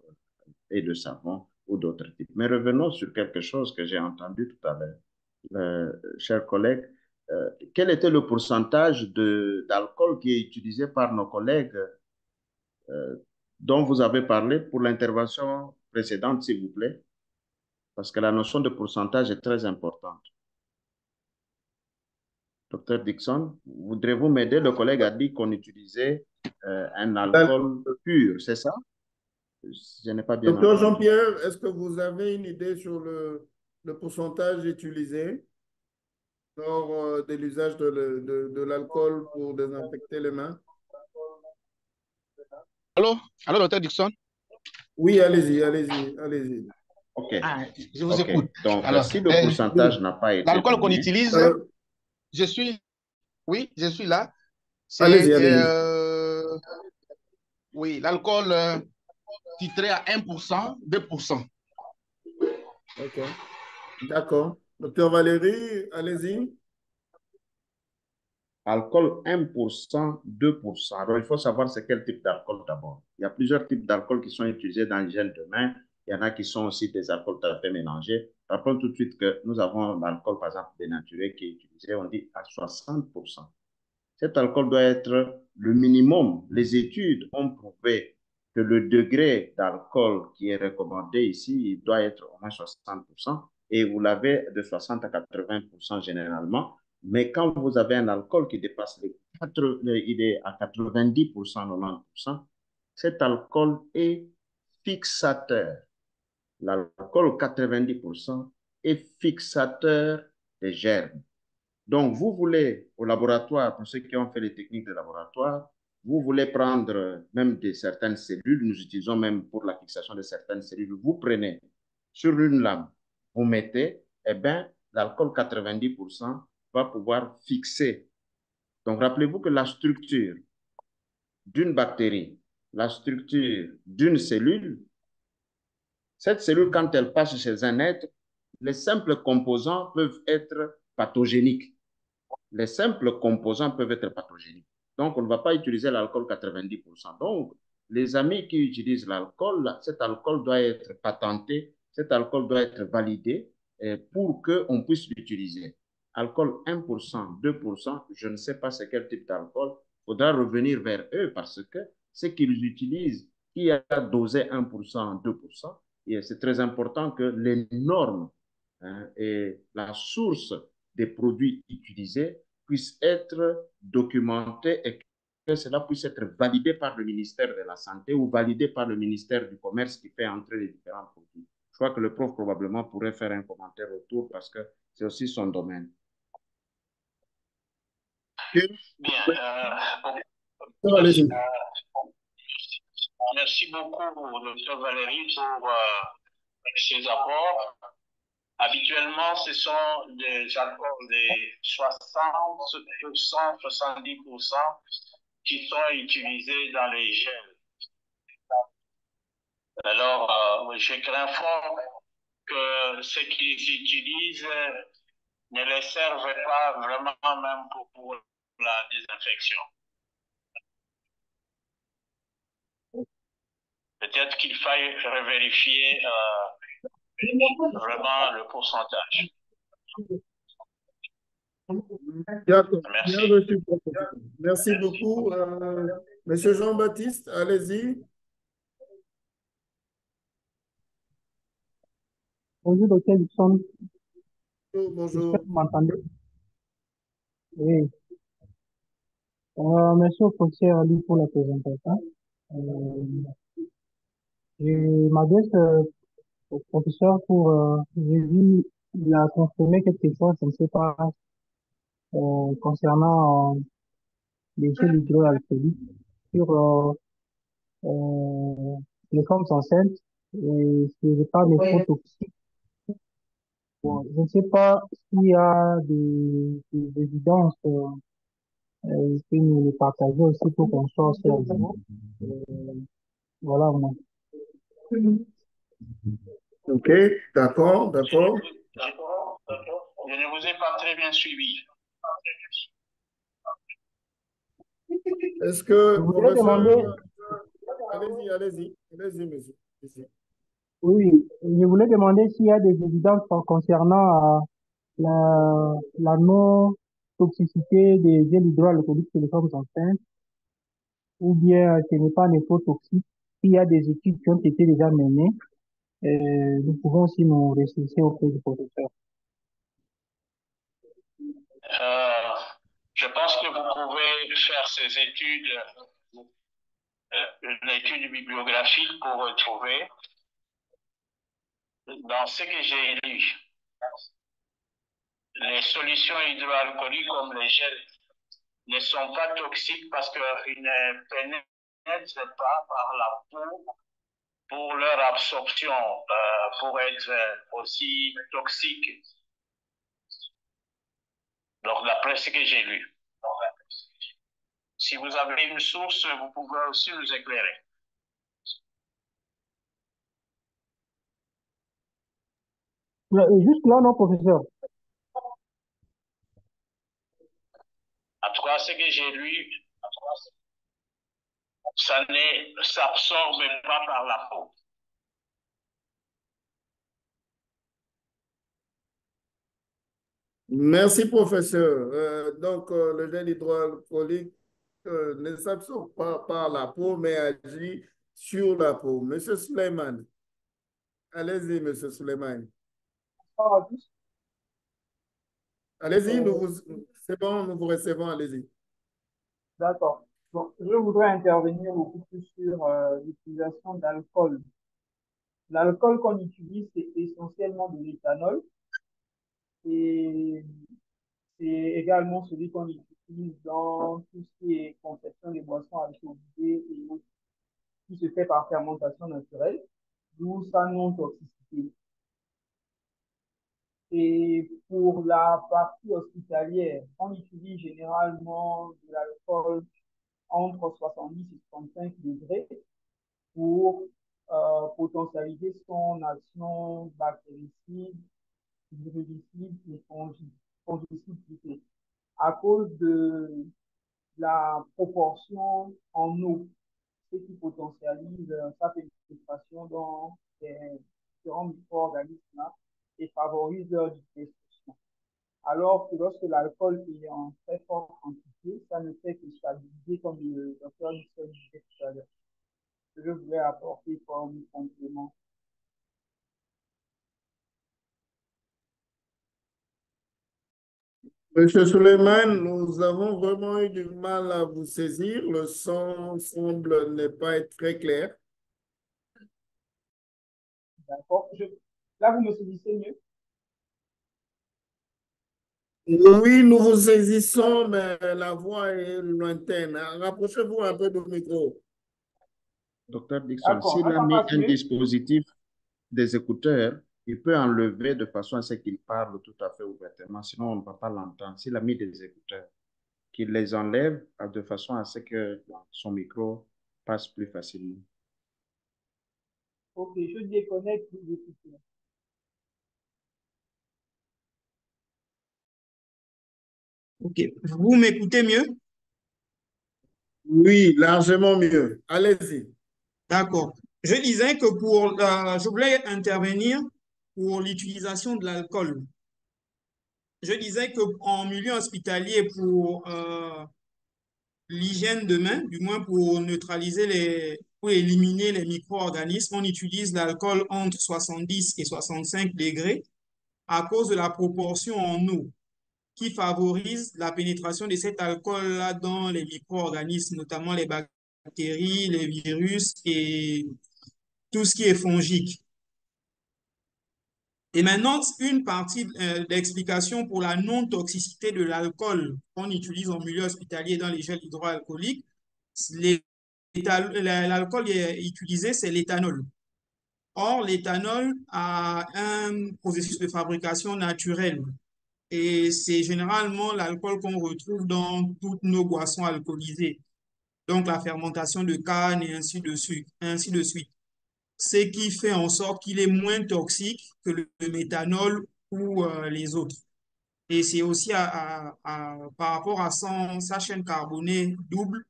et le savon ou d'autres types. Mais revenons sur quelque chose que j'ai entendu tout à l'heure. Chers collègues, quel était le pourcentage d'alcool qui est utilisé par nos collègues dont vous avez parlé pour l'intervention précédente, s'il vous plaît? Parce que la notion de pourcentage est très importante. Docteur Dixon, voudrez-vous m'aider? Le collègue a dit qu'on utilisait un alcool pur, c'est ça? Je n'ai pas bien Docteur entendu. Jean-Pierre, est-ce que vous avez une idée sur le pourcentage utilisé lors de l'usage de l'alcool pour désinfecter les mains? Allô? Allô, docteur Dixon? Oui, allez-y, allez-y, allez-y. OK. Ah, je vous OK. écoute. Donc, Alors, si le pourcentage n'a pas été l'alcool qu'on donné, utilise, oui, je suis là. Allez-y, C'est, allez-y. oui, l'alcool titré à 1%, 2%. OK. D'accord. Docteur Valérie, allez-y. alcool 1%, 2%. Alors, il faut savoir c'est quel type d'alcool d'abord. Il y a plusieurs types d'alcool qui sont utilisés dans l'hygiène de main. Il y en a qui sont aussi des alcools tout à fait mélangés. Rappelons tout de suite que nous avons l'alcool, par exemple, dénaturé qui est utilisé, on dit à 60%. Cet alcool doit être le minimum. Les études ont prouvé que le degré d'alcool qui est recommandé ici, il doit être au moins 60%. Et vous l'avez de 60 à 80% généralement. Mais quand vous avez un alcool qui dépasse il est à 90%, 90%, cet alcool est fixateur. L'alcool 90% est fixateur des germes. Donc, vous voulez, au laboratoire, pour ceux qui ont fait les techniques de laboratoire, vous voulez prendre même certaines cellules, nous utilisons même pour la fixation de certaines cellules, vous prenez sur une lame, vous mettez, eh bien, l'alcool 90% va pouvoir fixer. Donc, rappelez-vous que la structure d'une bactérie, la structure d'une cellule, cette cellule, quand elle passe chez un être, les simples composants peuvent être pathogéniques. Les simples composants peuvent être pathogéniques. Donc, on ne va pas utiliser l'alcool 90%. Donc, les amis qui utilisent l'alcool, cet alcool doit être patenté, cet alcool doit être validé pour qu'on puisse l'utiliser. Alcool 1%, 2%, je ne sais pas c'est quel type d'alcool. Il faudra revenir vers eux parce que ce qu'ils utilisent, qui a dosé 1%, 2%, et c'est très important que les normes et la source des produits utilisés puissent être documentés et que cela puisse être validé par le ministère de la Santé ou validé par le ministère du Commerce qui fait entrer les différents produits. Je crois que le prof probablement pourrait faire un commentaire autour parce que c'est aussi son domaine. Bien. Allez-y. Merci beaucoup, docteur Valérie, pour ces apports. Habituellement, ce sont des alcools de 60%, 70% qui sont utilisés dans les gels. Alors, je crains fort que ce qu'ils utilisent ne les servent pas vraiment même pour la désinfection. Peut-être qu'il faille revérifier vraiment le pourcentage. D'accord. Merci. Bien reçu, professeur. Merci beaucoup. Monsieur Jean-Baptiste, allez-y. Bonjour, docteur Dixon. Bonjour. J'espère que vous m'entendez. Oui. Merci au professeur Ali pour la présentation. Je m'adresse au professeur pour, j'ai vu, il a confirmé quelque chose, je ne sais pas, concernant les gels hydroalcooliques sur les femmes enceintes et si je parle des faux toxiques. Bon, je ne sais pas s'il y a des évidences que nous les partageons aussi pour qu'on soit aussi à jour. Voilà, moi. OK, d'accord, d'accord. Je ne vous ai pas très bien suivi. Est-ce Je que, voudrais professeur, demander, allez-y, monsieur. Allez-y. oui, je voulais demander s'il y a des évidences concernant la non-toxicité des gels hydroalcooliques chez les femmes enceintes, ou bien ce n'est pas néphrotoxique. S'il y a des études qui ont été déjà menées, nous pouvons aussi nous ressourcer auprès du professeur. Euh, je pense que vous pouvez faire ces études, une étude bibliographique pour retrouver dans ce que j'ai lu. Les solutions hydroalcooliques comme les gels ne sont pas toxiques parce qu'ils ne pénètrent pas par la peau pour leur absorption, pour être aussi toxiques. Donc, d'après ce que j'ai lu. Si vous avez une source, vous pouvez aussi nous éclairer. Et juste là, non, professeur. En tout cas, ce que j'ai lu, ça ne s'absorbe pas par la peau. Merci, professeur. Donc, le gel hydroalcoolique ne s'absorbe pas par la peau, mais agit sur la peau. Monsieur Suleiman, allez-y, monsieur Suleiman. Allez-y, c'est bon, nous vous recevons, allez-y. D'accord. Donc, je voudrais intervenir beaucoup plus sur l'utilisation d'alcool. L'alcool qu'on utilise, c'est essentiellement de l'éthanol et c'est également celui qu'on utilise dans tout ce qui est conception des boissons alcoolisées et qui se fait par fermentation naturelle, d'où sa non-toxicité. Et pour la partie hospitalière, on utilise généralement de l'alcool entre 70 et 65 degrés pour potentialiser son action bactéricide, virulicide et fongicide plutôt, à cause de la proportion en eau, ce qui potentialise sa pénétration dans les différents micro-organismes et favorise leur digestion. Alors que lorsque l'alcool est en très forte quantité, ça ne fait que stabiliser, comme le docteur Nissen disait tout à l'heure. Je voulais apporter comme complément. Monsieur Suleiman, nous avons vraiment eu du mal à vous saisir. Le son semble ne pas être très clair. D'accord. Là, vous me saisissez mieux? Oui, nous vous saisissons, mais la voix est lointaine. Rapprochez-vous un peu du micro. Docteur Dixon, D'accord. s'il Là, a ça mis passe un mieux? dispositif des écouteurs, il peut enlever de façon à ce qu'il parle tout à fait ouvertement, sinon on ne va pas l'entendre. S'il a mis des écouteurs, qu'il les enlève de façon à ce que son micro passe plus facilement. Ok, je déconnecte les écouteurs. Ok, vous m'écoutez mieux? Oui, largement mieux. Allez-y. D'accord. Je disais que je voulais intervenir pour l'utilisation de l'alcool. Je disais qu'en milieu hospitalier, pour l'hygiène de main, du moins pour pour éliminer les micro-organismes, on utilise l'alcool entre 70 et 65 degrés à cause de la proportion en eau qui favorise la pénétration de cet alcool-là dans les micro-organismes, notamment les bactéries, les virus et tout ce qui est fongique. Et maintenant, une partie d'explication pour la non-toxicité de l'alcool qu'on utilise en milieu hospitalier dans les gels hydroalcooliques. L'alcool utilisé, c'est l'éthanol. Or, l'éthanol a un processus de fabrication naturel. Et c'est généralement l'alcool qu'on retrouve dans toutes nos boissons alcoolisées. Donc, la fermentation de canne et ainsi de suite. Ce qui fait en sorte qu'il est moins toxique que le méthanol ou les autres. Et c'est aussi par rapport à sa chaîne carbonée double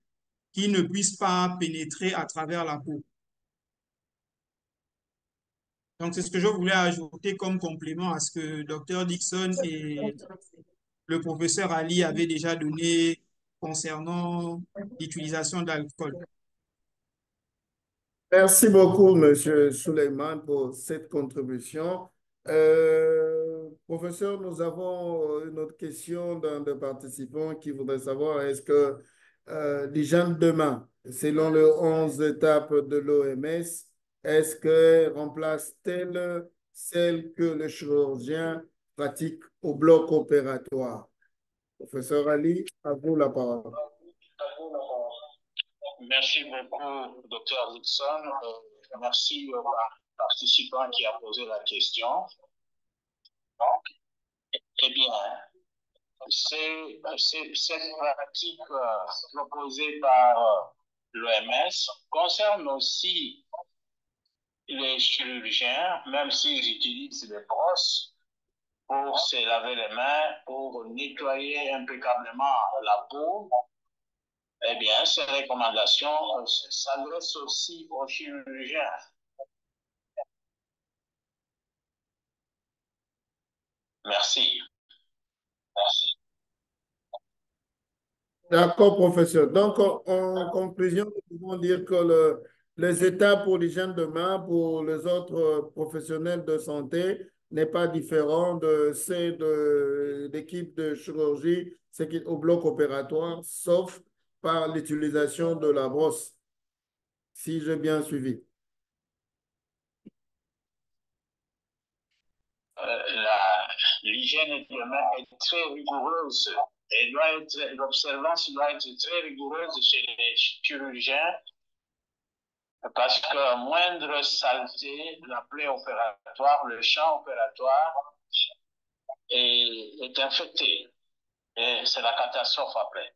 qui ne puisse pas pénétrer à travers la peau. Donc, c'est ce que je voulais ajouter comme complément à ce que Dr Dixon et le professeur Ali avaient déjà donné concernant l'utilisation d'alcool. Merci beaucoup, Monsieur Suleiman, pour cette contribution. Professeur, nous avons une autre question d'un des participants qui voudrait savoir est-ce que l'hygiène de main, selon les 11 étapes de l'OMS, est-ce qu'elle remplace-t-elle celle que le chirurgien pratique au bloc opératoire? Professeur Ali, à vous la parole. Merci beaucoup, Dr. Dixon. Merci au participant qui a posé la question. Eh bien, cette pratique proposée par l'OMS concerne aussi les chirurgiens, même s'ils utilisent des brosses pour se laver les mains, pour nettoyer impeccablement la peau. Eh bien, ces recommandations s'adressent aussi aux chirurgiens. Merci. Merci. D'accord, professeur. Donc, en conclusion, nous pouvons dire que les étapes pour l'hygiène de main pour les autres professionnels de santé n'est pas différent de celles de l'équipe de chirurgie, c'est au bloc opératoire, sauf par l'utilisation de la brosse, si j'ai bien suivi. L'hygiène de main est très rigoureuse et l'observance doit être très rigoureuse chez les chirurgiens parce que moindre saleté, la plaie opératoire, le champ opératoire est infecté et c'est la catastrophe après.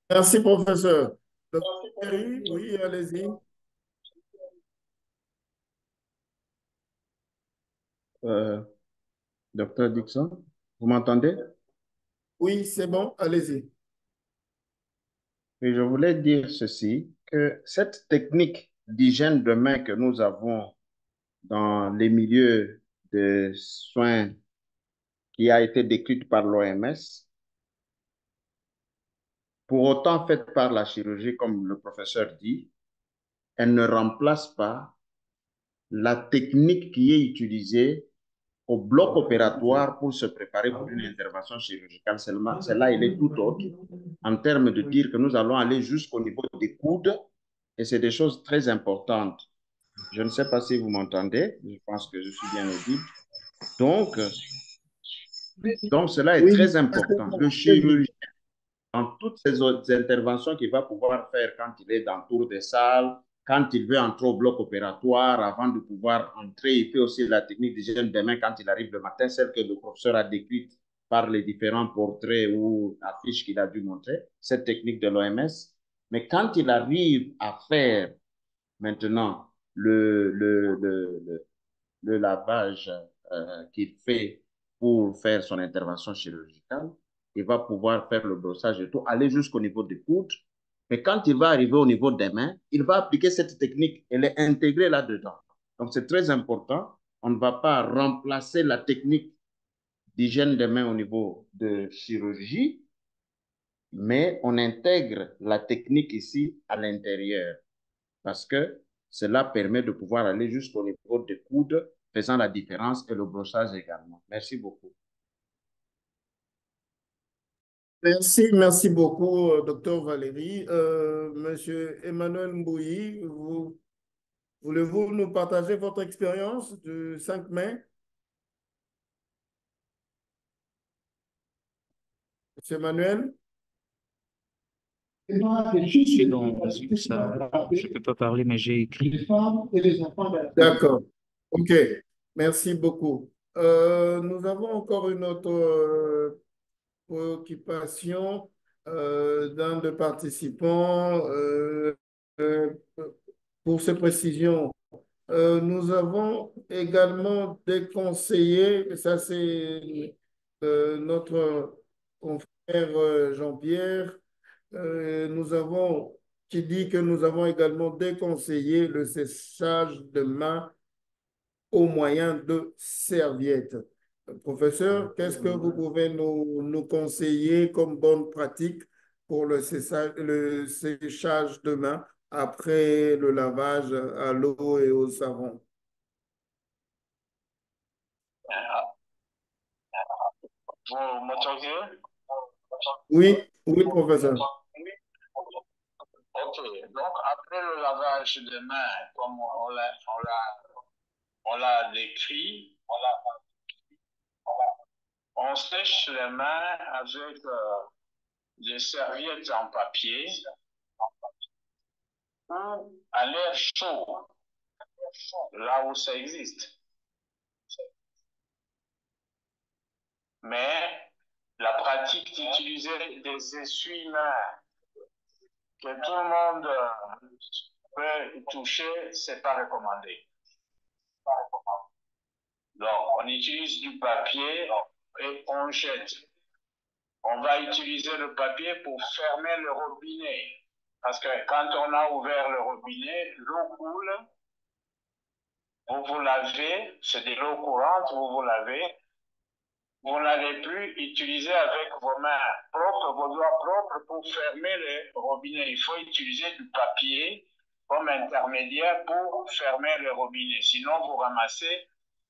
Merci, professeur. Docteur Perry, oui, allez-y. Docteur Dixon, vous m'entendez? Oui, c'est bon, allez-y. Et je voulais dire ceci, que cette technique d'hygiène de main que nous avons dans les milieux de soins qui a été décrite par l'OMS, pour autant faite par la chirurgie, comme le professeur dit, elle ne remplace pas la technique qui est utilisée au bloc opératoire pour se préparer pour une intervention chirurgicale. Celle-là, elle est tout autre en termes de dire que nous allons aller jusqu'au niveau des coudes et c'est des choses très importantes. Je ne sais pas si vous m'entendez, je pense que je suis bien audible. Donc cela est très important. Le chirurgien, dans toutes ces autres interventions qu'il va pouvoir faire quand il est dans le tour des salles, quand il veut entrer au bloc opératoire, avant de pouvoir entrer, il fait aussi la technique d'hygiène des mains quand il arrive le matin, celle que le professeur a décrite par les différents portraits ou affiches qu'il a dû montrer, cette technique de l'OMS. Mais quand il arrive à faire maintenant le lavage qu'il fait pour faire son intervention chirurgicale, il va pouvoir faire le brossage et tout, aller jusqu'au niveau des coudes. Mais quand il va arriver au niveau des mains, il va appliquer cette technique. Elle est intégrée là-dedans. Donc, c'est très important. On ne va pas remplacer la technique d'hygiène des mains au niveau de chirurgie, mais on intègre la technique ici à l'intérieur parce que cela permet de pouvoir aller jusqu'au niveau des coudes, faisant la différence et le brossage également. Merci beaucoup. Merci beaucoup, docteur Valérie. Monsieur Emmanuel Mbouyi, voulez-vous nous partager votre expérience du 5 mai? Monsieur Emmanuel? Je suis dans ça, je ne peux pas parler, mais j'ai écrit. D'accord. OK. Merci beaucoup. Nous avons encore une autre préoccupation d'un des participants euh, pour ces précisions. Nous avons également déconseillé, ça c'est notre confrère Jean-Pierre, nous avons, qui dit que nous avons également déconseillé le séchage de main au moyen de serviettes. Professeur, qu'est-ce que vous pouvez nous conseiller comme bonne pratique pour le séchage de main après le lavage à l'eau et au savon? Vous m'autorisez? Oui, oui, professeur. Ok, donc après le lavage des mains, comme on l'a décrit, on sèche les mains avec des serviettes en papier ou à l'air chaud, là où ça existe. Mais la pratique d'utiliser des essuie-mains que tout le monde peut toucher, c'est pas recommandé. Donc, on utilise du papier et on jette. On va utiliser le papier pour fermer le robinet. Parce que quand on a ouvert le robinet, l'eau coule, vous vous lavez, c'est de l'eau courante, vous vous lavez, vous n'allez plus utiliser avec vos mains propres, vos doigts propres pour fermer le robinet. Il faut utiliser du papier comme intermédiaire pour fermer le robinet. Sinon, vous ramassez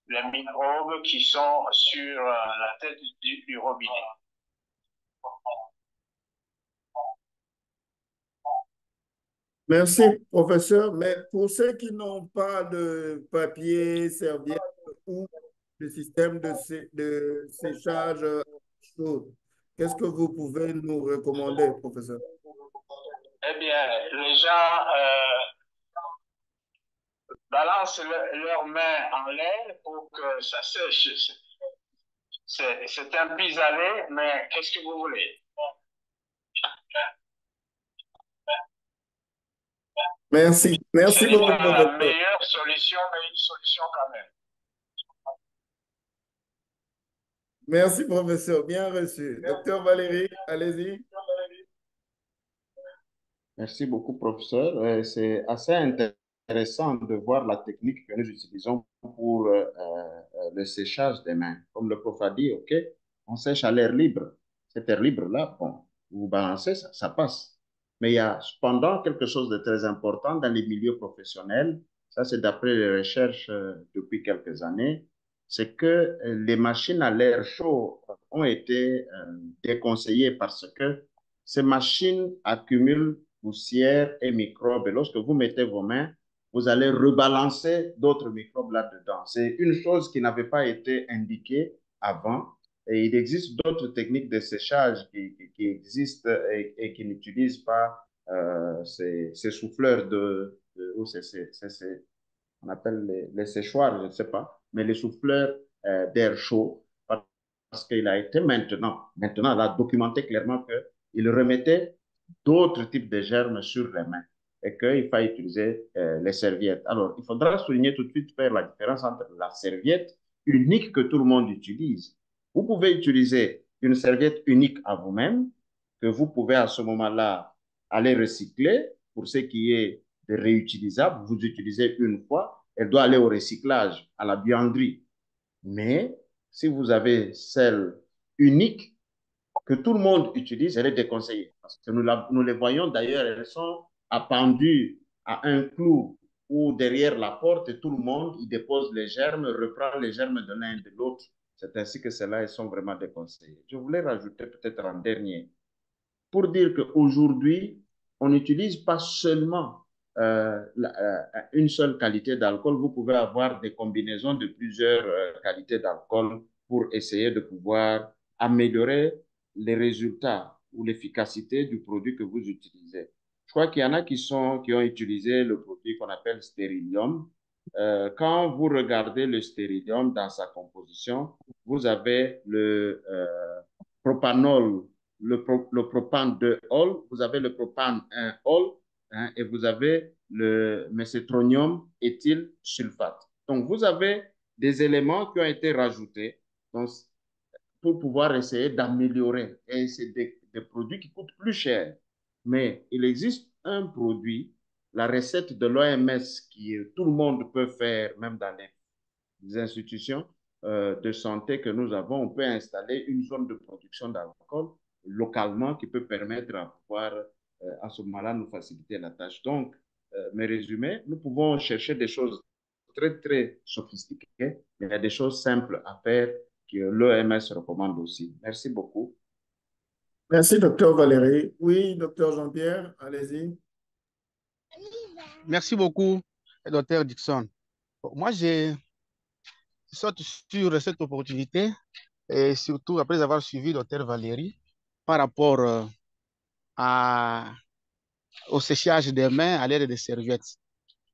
les microbes qui sont sur la tête du robinet. Merci, professeur. Mais pour ceux qui n'ont pas de papier, serviette ou le système de séchage chaud, qu'est-ce que vous pouvez nous recommander, professeur? Eh bien, les gens balancent leurs mains en l'air pour que ça sèche. C'est un pis-aller, mais qu'est-ce que vous voulez? Merci. Merci Ce n'est beaucoup, pas la professeur. meilleure solution, mais une solution quand même. Merci, professeur. Bien reçu. Docteur Valérie, allez-y. Merci beaucoup, professeur. C'est assez intéressant de voir la technique que nous utilisons pour le séchage des mains. Comme le prof a dit, OK, on sèche à l'air libre. Cet air libre-là, bon, vous balancez, ça passe. Mais il y a cependant quelque chose de très important dans les milieux professionnels. Ça, c'est d'après les recherches depuis quelques années. C'est que les machines à l'air chaud ont été déconseillées parce que ces machines accumulent poussière et microbes. Et lorsque vous mettez vos mains, vous allez rebalancer d'autres microbes là-dedans. C'est une chose qui n'avait pas été indiquée avant. Et il existe d'autres techniques de séchage qui existent et qui n'utilisent pas ces souffleurs ou on appelle les séchoirs, je ne sais pas, mais les souffleurs d'air chaud, parce qu'il a été maintenant, on a documenté clairement qu'il remettait d'autres types de germes sur les mains et qu'il faut utiliser les serviettes. Alors, il faudra souligner tout de suite, faire la différence entre la serviette unique que tout le monde utilise. Vous pouvez utiliser une serviette unique à vous-même, que vous pouvez à ce moment-là aller recycler pour ce qui est de réutilisable. Vous utilisez une fois, elle doit aller au recyclage, à la buanderie. Mais si vous avez celle unique que tout le monde utilise, elle est déconseillée. Parce que nous les voyons d'ailleurs, elles sont appendues à un clou ou derrière la porte et tout le monde y dépose les germes, reprend les germes de l'un et de l'autre. C'est ainsi que celles-là, elles sont vraiment déconseillées. Je voulais rajouter peut-être en dernier, pour dire qu'aujourd'hui, on n'utilise pas seulement une seule qualité d'alcool. Vous pouvez avoir des combinaisons de plusieurs qualités d'alcool pour essayer de pouvoir améliorer les résultats ou l'efficacité du produit que vous utilisez. Je crois qu'il y en a qui ont utilisé le produit qu'on appelle stérilium. Quand vous regardez le stérilium dans sa composition, vous avez le propanol, le propane 2-ol, vous avez le propane 1-ol, et vous avez le mésétronium éthylsulfate. Donc, vous avez des éléments qui ont été rajoutés donc, pour pouvoir essayer d'améliorer. Et c'est des produits qui coûtent plus cher. Mais il existe un produit, la recette de l'OMS, qui tout le monde peut faire, même dans les institutions de santé que nous avons. On peut installer une zone de production d'alcool localement qui peut permettre à pouvoir, à ce moment-là, nous faciliter la tâche. Donc, mes résumés, nous pouvons chercher des choses très, très sophistiquées, mais il y a des choses simples à faire que l'OMS recommande aussi. Merci beaucoup. Merci, docteur Valérie. Oui, docteur Jean-Pierre, allez-y. Merci beaucoup, docteur Dixon. Moi, j'ai sauté sur cette opportunité et surtout après avoir suivi docteur Valérie par rapport au séchage des mains à l'aide des serviettes.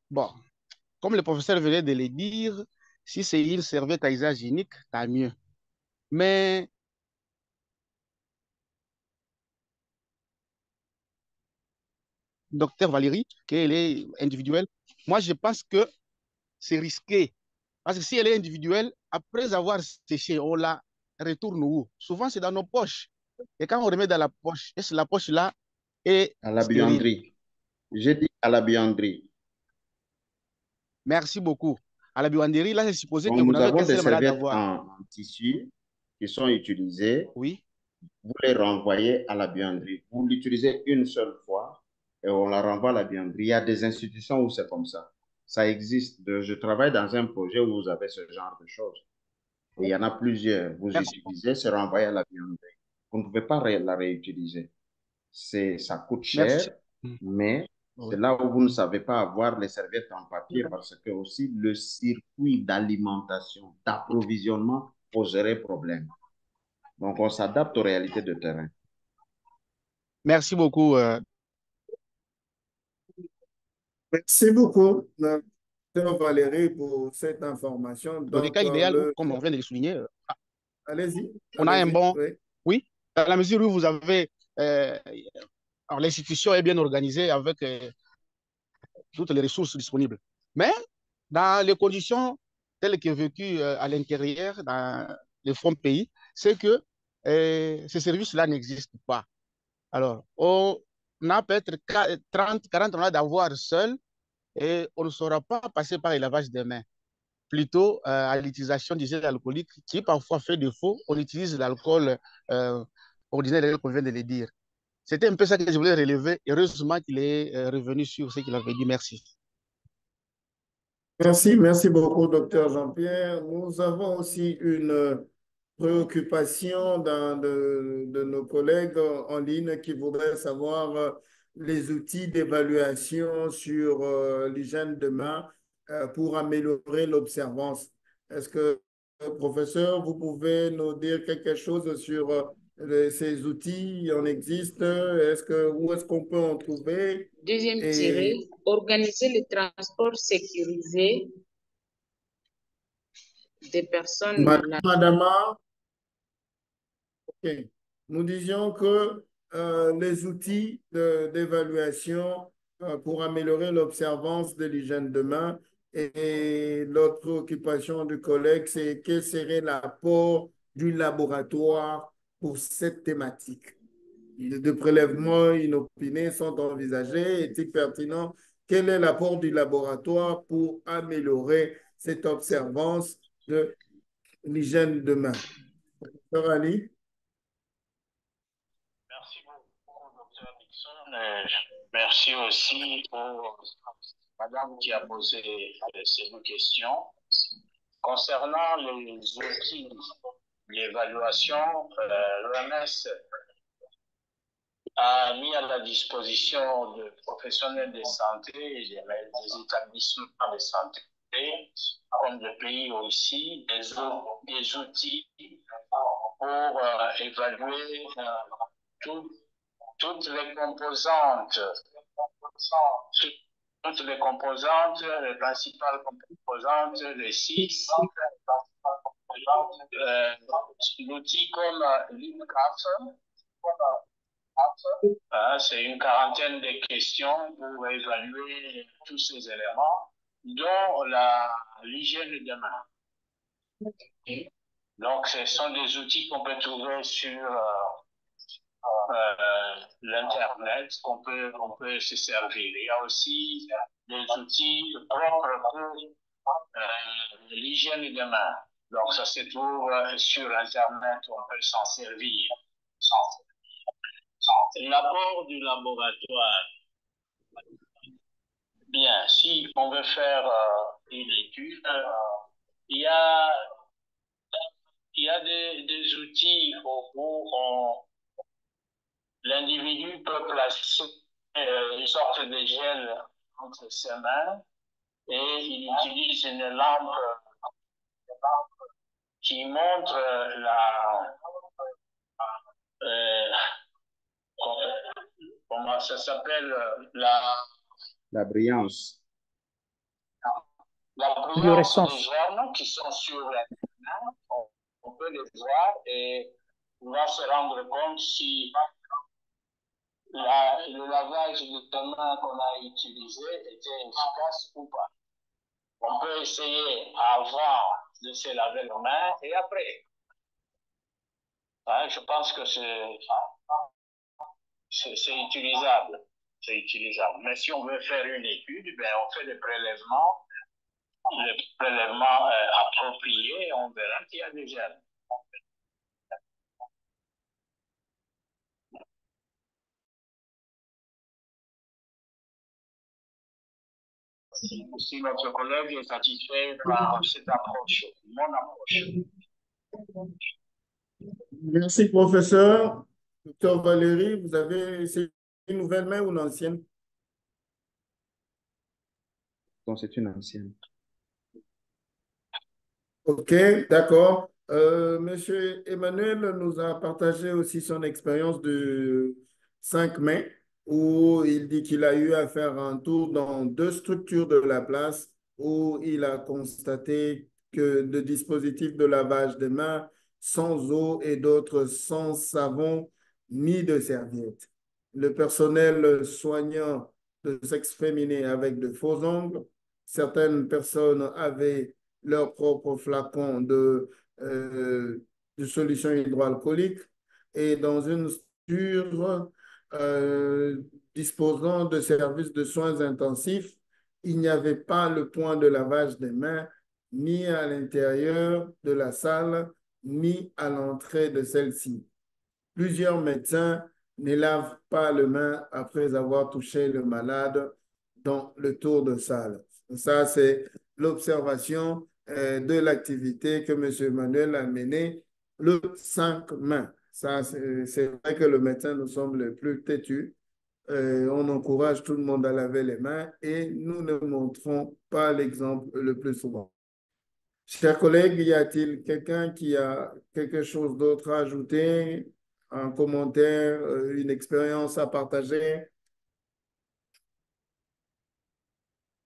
Bon, comme le professeur venait de le dire, si c'est une serviette à usage unique, tant mieux. Mais docteur Valérie, qu'elle est individuelle, moi je pense que c'est risqué. Parce que si elle est individuelle, après avoir séché, on la retourne où? Souvent, c'est dans nos poches. Et quand on remet dans la poche, est-ce que la poche-là est À la stérile? buanderie. J'ai dit à la buanderie. Merci beaucoup. À la buanderie, là, c'est supposé que Donc, vous nous n'avez avons qu'un des seul malade à serviettes voir. en tissu qui sont utilisées. Oui. Vous les renvoyez à la buanderie. Vous l'utilisez une seule fois et on la renvoie à la buanderie. Il y a des institutions où c'est comme ça. Ça existe. Je travaille dans un projet où vous avez ce genre de choses. Et il y en a plusieurs. Vous Merci. utilisez, c'est renvoyé à la buanderie. Vous ne pouvez pas la réutiliser. Ça coûte Merci. cher, mais Oui. c'est là où vous ne savez pas avoir les serviettes en papier parce que aussi le circuit d'alimentation, d'approvisionnement poserait problème. Donc, on s'adapte aux réalités de terrain. Merci beaucoup. Merci beaucoup, docteur Valérie, pour cette information. Dans des Donc, cas idéal où, comme on vient de le souligner, allez-y, on a un allez-y. bon... Oui. Oui, dans la mesure où vous avez... alors, l'institution est bien organisée avec toutes les ressources disponibles. Mais dans les conditions telles que vécues à l'intérieur, dans les fonds pays, c'est que ces services-là n'existent pas. Alors, on a peut-être 30, 40 ans d'avoir seul et on ne saura pas passer par le lavage des mains. Plutôt à l'utilisation du gel alcoolique qui parfois fait défaut, on utilise l'alcool ordinaire, comme vient de le dire. C'était un peu ça que je voulais relever. Heureusement qu'il est revenu sur ce qu'il avait dit. Merci. Merci, merci beaucoup, docteur Jean-Pierre. Nous avons aussi une préoccupation de nos collègues en ligne qui voudraient savoir les outils d'évaluation sur l'hygiène de main pour améliorer l'observance. Est-ce que, professeur, vous pouvez nous dire quelque chose sur ces outils? Il en existe? Où est-ce qu'on peut en trouver? Deuxième tiré, Et organiser le transport sécurisé des personnes malades. Madame, ok. Nous disions que les outils d'évaluation pour améliorer l'observance de l'hygiène de main et l'autre préoccupation du collègue, c'est quel serait l'apport du laboratoire pour cette thématique. De prélèvements inopinés sont envisagés. Est-il pertinent? Quel est l'apport du laboratoire pour améliorer cette observance de l'hygiène de main? Docteur Ali? Merci beaucoup, docteur Dixon. Merci aussi pour madame qui a posé ces deux questions. Concernant les outils, l'évaluation, l'OMS a mis à la disposition de professionnels de santé et des établissements de santé, comme le pays aussi, des outils pour évaluer toutes les composantes, les principales composantes, les six, l'outil comme l'INCAF, c'est une quarantaine de questions pour évaluer tous ces éléments, dont l'hygiène de main. Donc, ce sont des outils qu'on peut trouver sur l'Internet, on peut se servir. Il y a aussi des outils propres pour l'hygiène des mains. Donc, ça se trouve sur Internet, on peut s'en servir. L'apport du laboratoire. Bien, si on veut faire une étude, il y a, des outils où l'individu peut placer une sorte de gel entre ses mains et il utilise une lampe qui montre euh, comment ça s'appelle, La brillance. la brillance des Fluorescence. germes qui sont sur les mains. On peut les voir et on va se rendre compte si le lavage de mains qu'on a utilisé était efficace ou pas. On peut essayer avant de se laver les mains et après. Je pense que c'est utilisable. C'est utilisable. Mais si on veut faire une étude, ben, on fait des prélèvements appropriés et on verra qu'il y a des germes. Si notre collègue est satisfait par cette approche, mon approche. Merci, professeur. Docteur Valérie, vous avez c'est une nouvelle main ou une ancienne? Donc, c'est une ancienne. OK, d'accord. Monsieur Emmanuel nous a partagé aussi son expérience de 5 mai où il dit qu'il a eu à faire un tour dans 2 structures de la place où il a constaté que le dispositif de lavage des mains sans eau et d'autres sans savon ni de serviette. Le personnel soignant de sexe féminin avec de faux ongles. Certaines personnes avaient leur propre flacon de solution hydroalcoolique et dans une structure disposant de services de soins intensifs, il n'y avait pas le point de lavage des mains ni à l'intérieur de la salle, ni à l'entrée de celle-ci. Plusieurs médecins ne lavent pas les mains après avoir touché le malade dans le tour de salle. Ça, c'est l'observation de l'activité que M. Emmanuel a menée le 5 mai. Ça, c'est vrai que le médecin nous semble le plus têtu. On encourage tout le monde à laver les mains et nous ne montrons pas l'exemple le plus souvent. Chers collègues, y a-t-il quelqu'un qui a quelque chose d'autre à ajouter, un commentaire, une expérience à partager?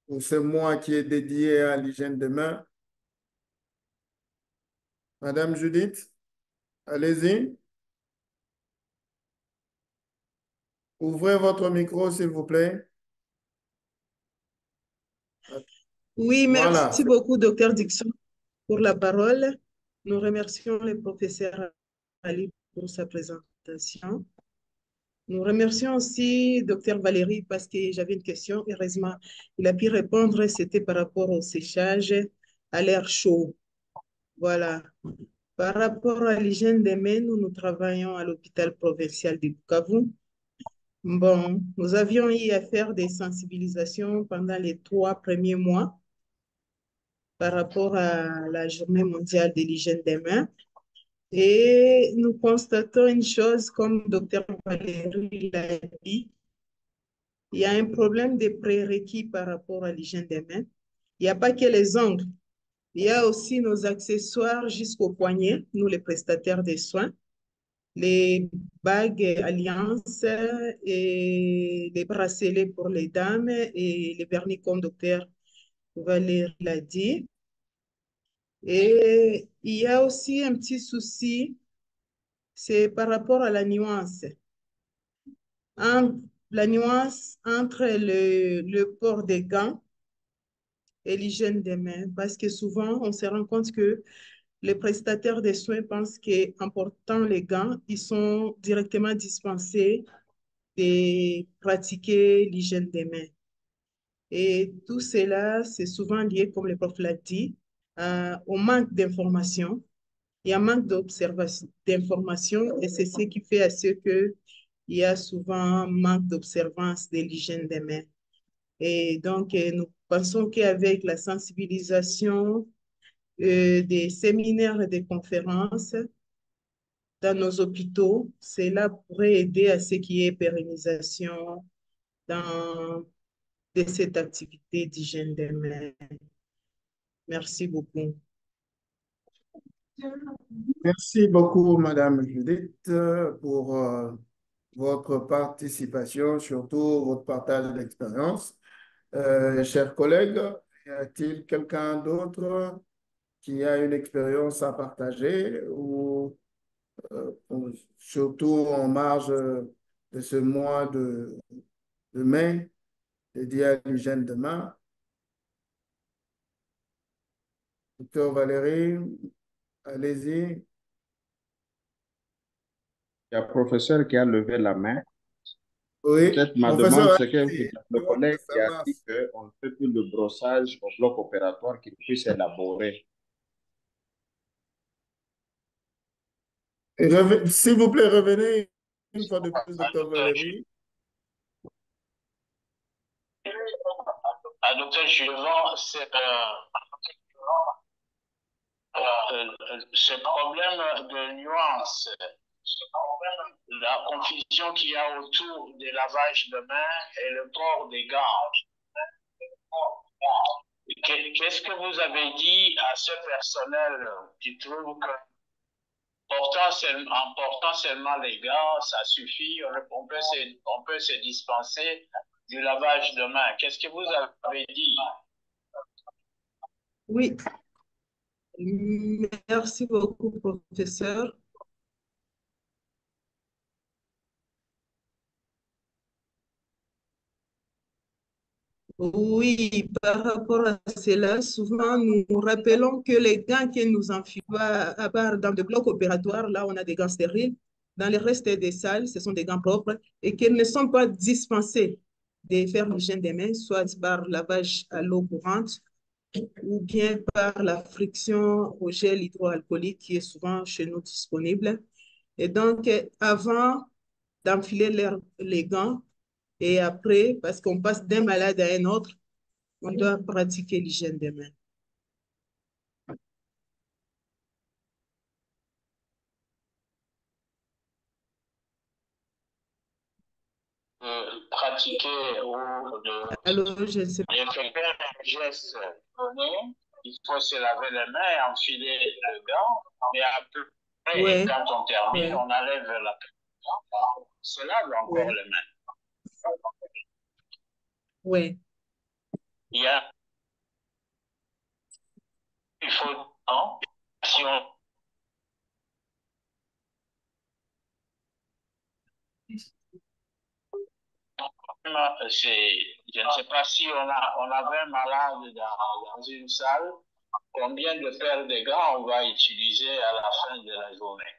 Ou c'est moi qui est dédié à l'hygiène des mains? Madame Judith, allez-y. Ouvrez votre micro, s'il vous plaît. Oui, Voilà. merci beaucoup, docteur Dixon, pour la parole. Nous remercions le professeur Ali pour sa présentation. Nous remercions aussi docteur Valérie parce que j'avais une question. Heureusement, il a pu répondre. C'était par rapport au séchage à l'air chaud. Voilà. Par rapport à l'hygiène des mains, nous travaillons à l'hôpital provincial de Bukavu. Bon, nous avions eu à faire des sensibilisations pendant les 3 premiers mois par rapport à la journée mondiale de l'hygiène des mains. Et nous constatons une chose, comme docteur Valérie l'a dit, il y a un problème de prérequis par rapport à l'hygiène des mains. Il n'y a pas que les ongles, il y a aussi nos accessoires jusqu'au poignet, nous les prestataires des soins, les bagues alliances et les bracelets pour les dames et les vernis comme docteur Valérie l'a dit. Et il y a aussi un petit souci, c'est par rapport à la nuance. La nuance entre le port des gants et l'hygiène des mains, parce que souvent, on se rend compte que les prestataires des soins pensent qu'en portant les gants, ils sont directement dispensés de pratiquer l'hygiène des mains. Et tout cela, c'est souvent lié, comme le prof l'a dit, au manque d'information. Il y a un manque d'information et c'est ce qui fait à ce que il y a souvent un manque d'observance de l'hygiène des mains. Et donc, nous pensons qu'avec la sensibilisation, des séminaires et des conférences dans nos hôpitaux, cela pourrait aider à ce qui est pérennisation de cette activité d'hygiène des mains. Merci beaucoup. Merci beaucoup, Madame Judith, pour votre participation, surtout votre partage d'expérience. Chers collègues, y a-t-il quelqu'un d'autre qui a une expérience à partager ou surtout en marge de ce mois de mai dédié à l'hygiène de main? Docteur Valérie, allez-y. Il y a un professeur qui a levé la main. Oui, Peut-être ma demande, professeur, c'est que allez-y. le collègue qui a Ça dit qu'on ne fait plus le brossage au bloc opératoire, qu'il puisse élaborer. S'il vous plaît, revenez une fois de plus, docteur Valérie. Docteur Juvent, ce problème de nuance, la confusion qu'il y a autour du lavage de mains et le port des gants. Qu'est-ce que vous avez dit à ce personnel qui trouve que en portant seulement les gants, ça suffit, on peut se dispenser du lavage de mains? Qu'est-ce que vous avez dit? Oui, merci beaucoup, professeur. Oui, par rapport à cela, souvent nous rappelons que les gants que nous enfilons, à part dans le bloc opératoire, là on a des gants stériles, dans le reste des salles, ce sont des gants propres et qu'ils ne sont pas dispensés de faire l'hygiène des mains, soit par lavage à l'eau courante ou bien par la friction au gel hydroalcoolique qui est souvent chez nous disponible. Et donc, avant d'enfiler les gants, et après, parce qu'on passe d'un malade à un autre, on doit pratiquer l'hygiène des mains. Pratiquer ou Alors, je ne sais pas. d'effectuer un geste donné, il faut se laver les mains et enfiler le gant, mais après, Ouais. quand on termine, Ouais. on enlève la on se lave encore les mains. Oui. Il faut, hein, si on je ne sais pas si on avait un malade dans une salle, combien de paires de gants on va utiliser à la fin de la journée?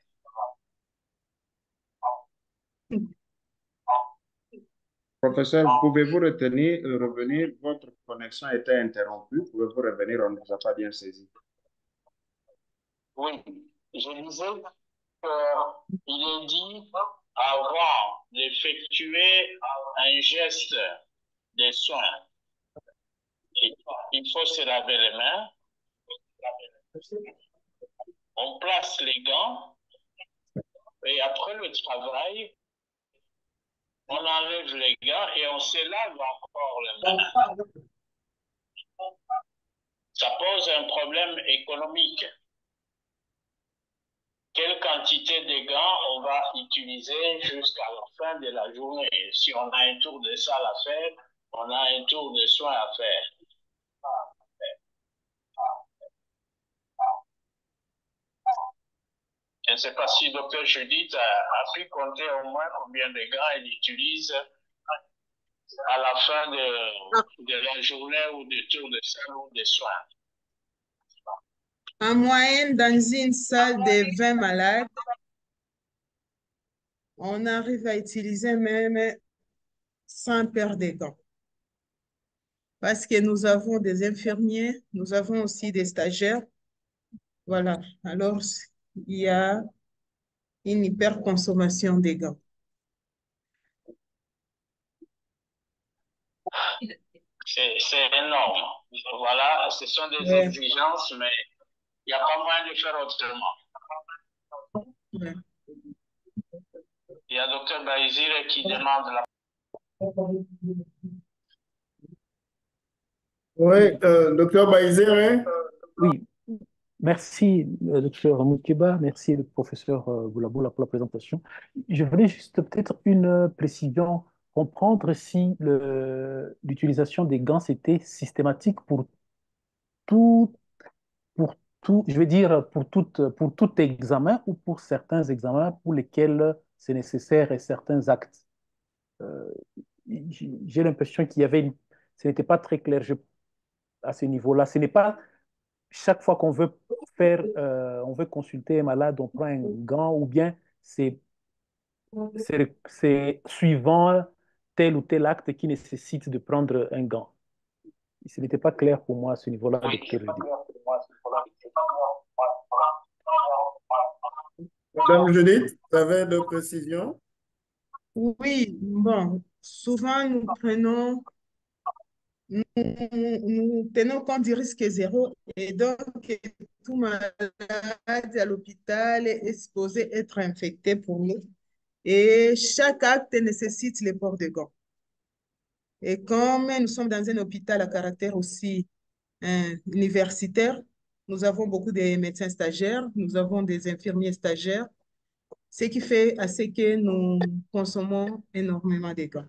Professeur, pouvez-vous revenir? Votre connexion était interrompue. Pouvez-vous revenir? On ne vous a pas bien saisi. Oui, je disais qu'il est dit avant d'effectuer un geste de soin, il faut se laver les mains, on place les gants et après le travail, on enlève les gants et on se lave encore les mains. Ça pose un problème économique. Quelle quantité de gants on va utiliser jusqu'à la fin de la journée? Si on a un tour de salle à faire, on a un tour de soins à faire. Je ne sais pas si le docteur Judith a pu compter au moins combien de gants il utilise à la fin de la journée ou du tour de salle ou des soins. En moyenne, dans une salle de 20 malades, on arrive à utiliser même 100 paires de gants. Parce que nous avons des infirmiers, nous avons aussi des stagiaires. Voilà. Alors, il y a une hyperconsommation des gants. C'est énorme. Voilà, ce sont des Ouais. exigences, mais il n'y a pas moyen de faire autrement. Ouais. Il y a Dr Baïzire qui demande la... Oui, docteur Baïzer, hein? Oui, merci, docteur Moukeba, merci, le professeur Boulaboula, pour la présentation. Je voulais juste peut-être une précision, comprendre si l'utilisation des gants était systématique tout, pour tout, je veux dire, pour tout examen ou pour certains examens pour lesquels c'est nécessaire et certains actes. Euh, j'ai l'impression qu'il y avait ce n'était pas très clair à ce niveau-là. Ce n'est pas chaque fois qu'on veut on veut consulter un malade, on prend un gant ou bien c'est suivant tel ou tel acte qui nécessite de prendre un gant. Ce n'était pas clair pour moi à ce niveau-là, docteur Rudy. Madame Judith, tu avais de précisions? Oui, bon, souvent nous tenons compte du risque zéro et donc tout malade à l'hôpital est supposé être infecté pour nous. Et chaque acte nécessite le port de gants. Et comme nous sommes dans un hôpital à caractère aussi universitaire, nous avons beaucoup de médecins stagiaires, nous avons des infirmiers stagiaires, ce qui fait à ce que nous consommons énormément de gants.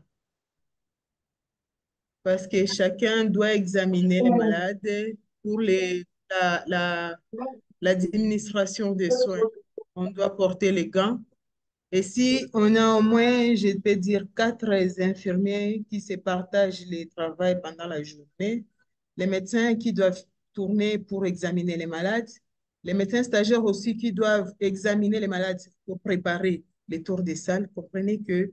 Parce que chacun doit examiner les malades pour l'administration des soins. On doit porter les gants. Et si on a au moins, je peux dire, 4 infirmiers qui se partagent le travail pendant la journée, les médecins qui doivent tourner pour examiner les malades, les médecins stagiaires aussi qui doivent examiner les malades pour préparer les tours des salles, comprenez que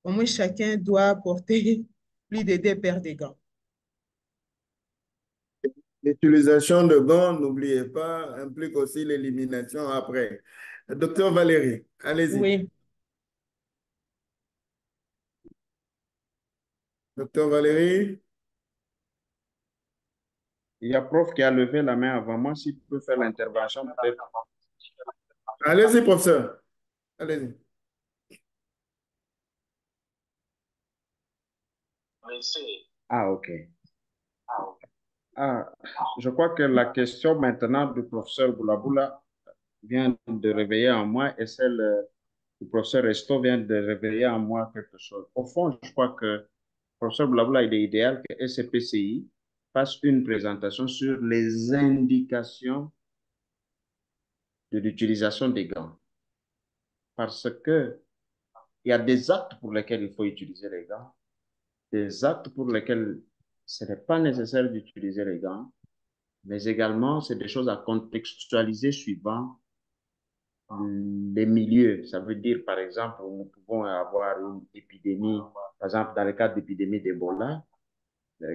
au moins chacun doit porter plus de 2 paires de gants. L'utilisation de gants, n'oubliez pas, implique aussi l'élimination après. Docteur Valérie, allez-y. Oui. Docteur Valérie. Il y a prof qui a levé la main avant moi. S'il peut faire l'intervention, peut-être. Allez-y, professeur. Allez-y. Ah, OK. Ah, je crois que la question maintenant du professeur Boulaboula vient de réveiller en moi et celle du professeur Resto vient de réveiller en moi quelque chose. Au fond, je crois que le professeur Boulaboula, il est idéal que SCPCI fasse une présentation sur les indications de l'utilisation des gants. Parce que il y a des actes pour lesquels il faut utiliser les gants, des actes pour lesquels ce n'est pas nécessaire d'utiliser les gants, mais également, c'est des choses à contextualiser suivant les milieux. Ça veut dire, par exemple, nous pouvons avoir une épidémie, par exemple, dans le cas d'épidémie d'Ebola,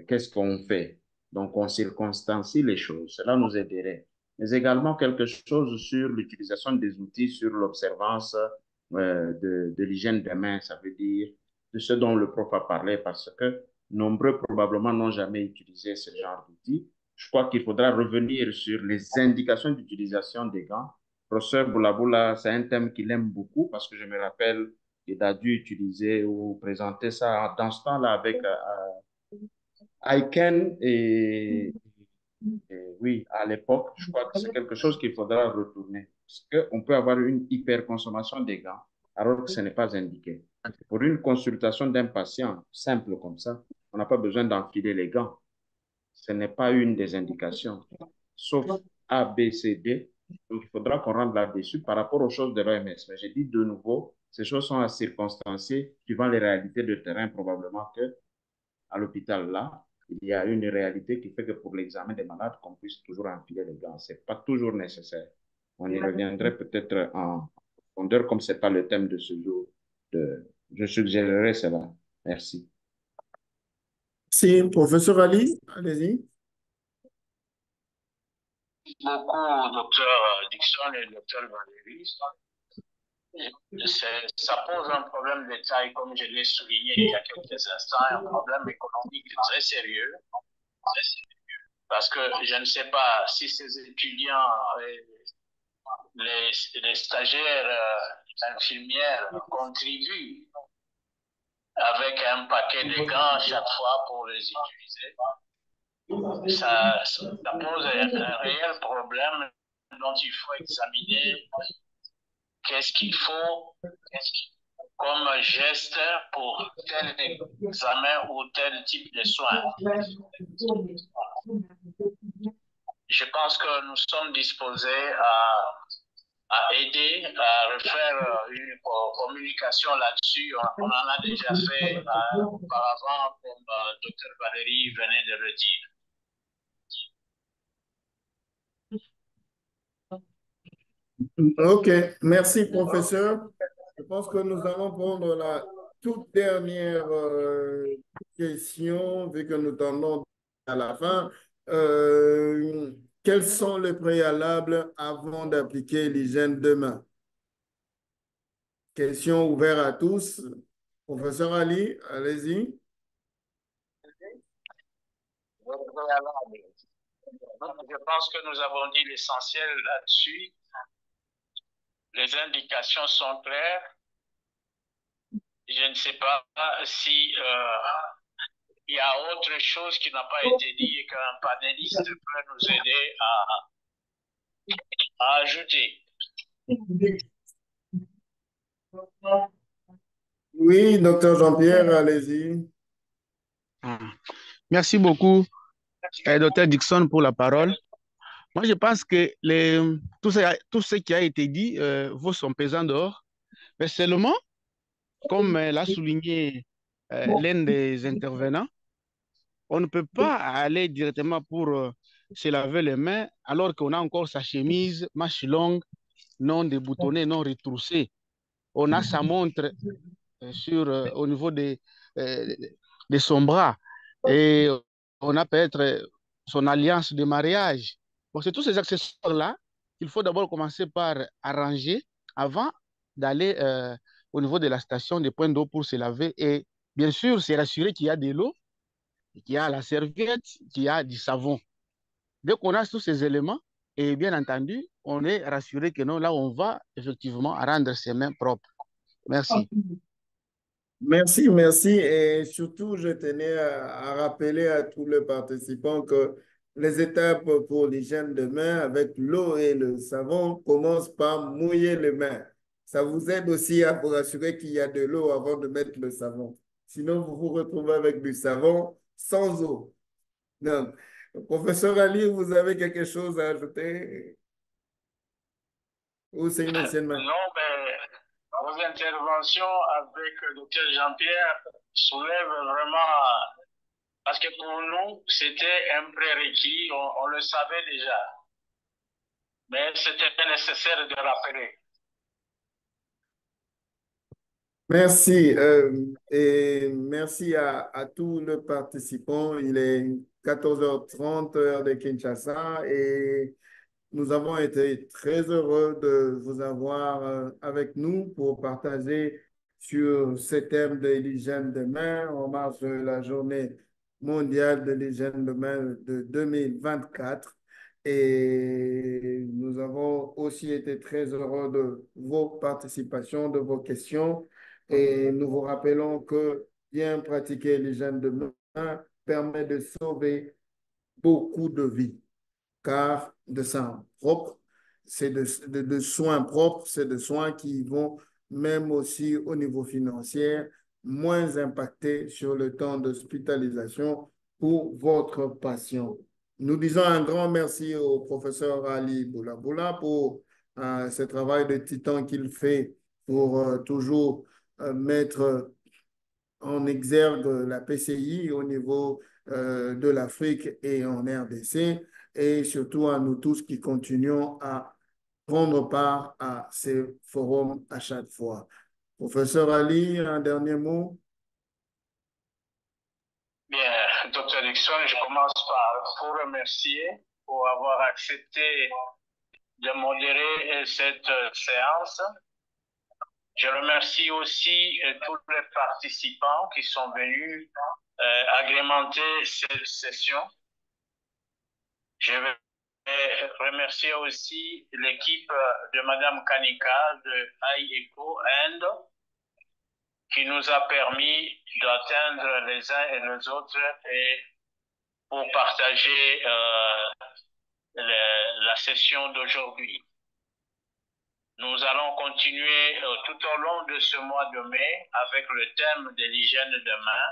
qu'est-ce qu'on fait? Donc, on circonstancie les choses. Cela nous aiderait. Mais également quelque chose sur l'utilisation des outils, sur l'observance de l'hygiène des mains. Ça veut dire de ce dont le prof a parlé, parce que nombreux probablement n'ont jamais utilisé ce genre d'outils. Je crois qu'il faudra revenir sur les indications d'utilisation des gants. Professeur Boulaboula, c'est un thème qu'il aime beaucoup parce que je me rappelle qu'il a dû utiliser ou présenter ça dans ce temps-là avec Aiken oui, à l'époque, je crois que c'est quelque chose qu'il faudra retourner. Parce qu'on peut avoir une hyperconsommation des gants alors que ce n'est pas indiqué. Pour une consultation d'un patient simple comme ça, on n'a pas besoin d'enfiler les gants. Ce n'est pas une des indications, sauf A, B, C, D. Donc, il faudra qu'on rentre là-dessus par rapport aux choses de l'OMS. Mais j'ai dit de nouveau, ces choses sont à circonstancier suivant les réalités de terrain, probablement que à l'hôpital là, il y a une réalité qui fait que pour l'examen des malades, qu'on puisse toujours enfiler les gants. Ce n'est pas toujours nécessaire. On y reviendrait peut-être en profondeur, comme ce n'est pas le thème de ce jour. Je suggérerais cela. Merci. Si, professeur Ali, allez-y. Beaucoup, docteur Dixon et docteur Valéry. Ça pose un problème de taille, comme je l'ai souligné il y a quelques instants, un problème économique très sérieux. Parce que je ne sais pas si ces étudiants, les stagiaires infirmières contribuent avec un paquet de gants chaque fois pour les utiliser. Ça pose un réel problème dont il faut examiner qu'est-ce qu'il faut comme geste pour tel examen ou tel type de soins. Je pense que nous sommes disposés à aider, à refaire une communication là-dessus. On en a déjà fait auparavant, comme Dr Valérie venait de le dire. OK, merci professeur. Je pense que nous allons prendre la toute dernière question, vu que nous tendons à la fin. Quels sont les préalables avant d'appliquer l'hygiène de main? Question ouverte à tous. Professeur Ali, allez-y. Je pense que nous avons dit l'essentiel là-dessus. Les indications sont claires. Je ne sais pas si il y a autre chose qui n'a pas été dit et qu'un panéliste peut nous aider à ajouter. Oui, docteur Jean-Pierre, allez-y. Merci beaucoup, docteur Dixon, pour la parole. Moi, je pense que tout ce qui a été dit vaut son pesant d'or. Mais seulement, comme l'a souligné l'un des intervenants, on ne peut pas aller directement pour se laver les mains alors qu'on a encore sa chemise, manche longue, non déboutonnée, non retroussée. On a sa montre au niveau de son bras et on a peut-être son alliance de mariage. Bon, c'est tous ces accessoires-là qu'il faut d'abord commencer par arranger avant d'aller au niveau de la station des points d'eau pour se laver. Et bien sûr, c'est rassurer qu'il y a de l'eau, qu'il y a la serviette, qu'il y a du savon. Dès qu'on a tous ces éléments, et bien entendu, on est rassuré que non, là, on va effectivement rendre ses mains propres. Merci. Merci, merci. Et surtout, je tenais à rappeler à tous les participants que les étapes pour l'hygiène de main avec l'eau et le savon commencent par mouiller les mains. Ça vous aide aussi à vous rassurer qu'il y a de l'eau avant de mettre le savon. Sinon, vous vous retrouvez avec du savon sans eau. Donc, professeur Ali, vous avez quelque chose à ajouter? Ou c'est une ancienne main? Non, mais vos interventions avec le docteur Jean-Pierre soulèvent vraiment, parce que pour nous, c'était un prérequis, on le savait déjà. Mais c'était nécessaire de rappeler. Merci. Et merci à tous les participants. Il est 14h30 heure de Kinshasa et nous avons été très heureux de vous avoir avec nous pour partager sur ce thème de l'hygiène de main en marge de la journée mondiale de l'hygiène de main de 2024. Et nous avons aussi été très heureux de vos participations, de vos questions. Et nous vous rappelons que bien pratiquer l'hygiène de main permet de sauver beaucoup de vies car de sang propre, c'est de soins propres, c'est de soins qui vont même aussi au niveau financier moins impacter sur le temps d'hospitalisation pour votre patient. Nous disons un grand merci au professeur Ali Boulaboula pour ce travail de titan qu'il fait pour toujours mettre en exergue la PCI au niveau de l'Afrique et en RDC, et surtout à nous tous qui continuons à prendre part à ces forums à chaque fois. Professeur Ali, un dernier mot? Bien, Dr. Dixon, je commence par vous remercier pour avoir accepté de modérer cette séance. Je remercie aussi tous les participants qui sont venus agrémenter cette session. Je vais remercier aussi l'équipe de Madame Kanika de IECO Inde qui nous a permis d'atteindre les uns et les autres et pour partager la session d'aujourd'hui. Nous allons continuer tout au long de ce mois de mai avec le thème de l'hygiène de main,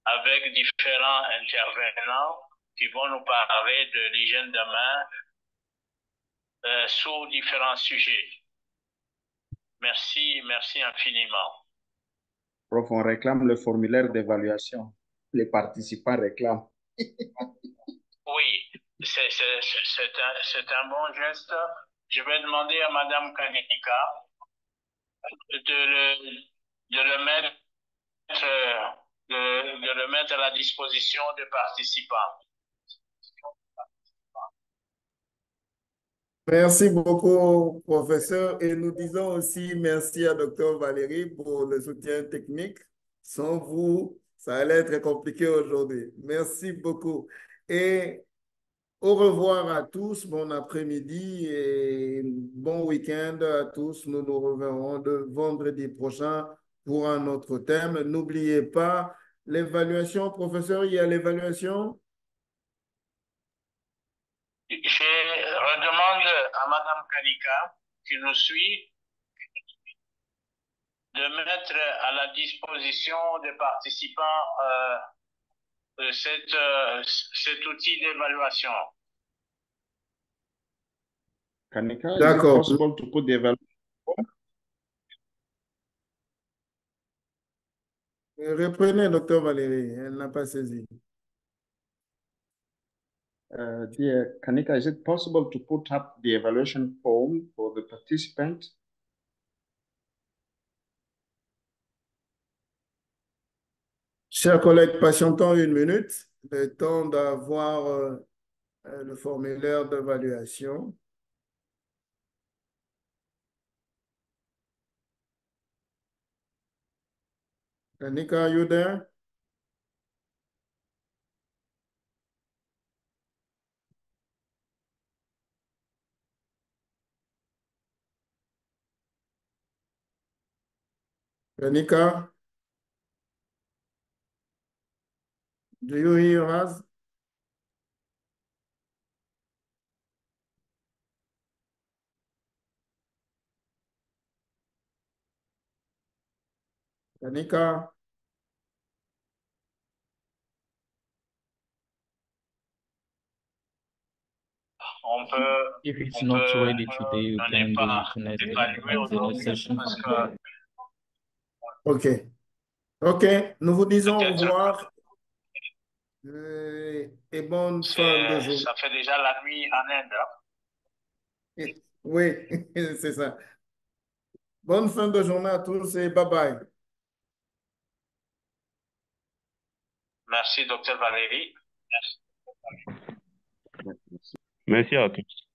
avec différents intervenants qui vont nous parler de l'hygiène de main sous différents sujets. Merci, merci infiniment. Prof, on réclame le formulaire d'évaluation. Les participants réclament. Oui, c'est un bon geste. Je vais demander à Madame Kanika de le mettre, de le mettre à la disposition des participants. Merci beaucoup, professeur. Et nous disons aussi merci à Dr. Valérie pour le soutien technique. Sans vous, ça allait être compliqué aujourd'hui. Merci beaucoup. Et au revoir à tous. Bon après-midi et bon week-end à tous. Nous nous reverrons le vendredi prochain pour un autre thème. N'oubliez pas l'évaluation. Professeur, il y a l'évaluation. Je redemande à Madame Kanika qui nous suit de mettre à la disposition des participants cet outil d'évaluation. Kanika, is it D'accord. possible to put the evaluation? Reprenez, docteur Valérie. Elle n'a pas saisi. Dear Kanika, is it possible to put up the evaluation form for the participant? Chers collègues, patientons une minute, le temps d'avoir le formulaire d'évaluation. Kanika, are you there? Kanika, do you hear us? Kanika? On peut, If it's on not peut ready today, you donner can do pas it next d'évaluer in the next aujourd'hui session. parce que OK. OK, nous vous disons au peut-être revoir et bonne fin de journée. ça fait déjà la nuit en Inde. Hein? Oui, c'est ça. Bonne fin de journée à tous et bye bye. Merci, docteur Valérie. Merci à tous.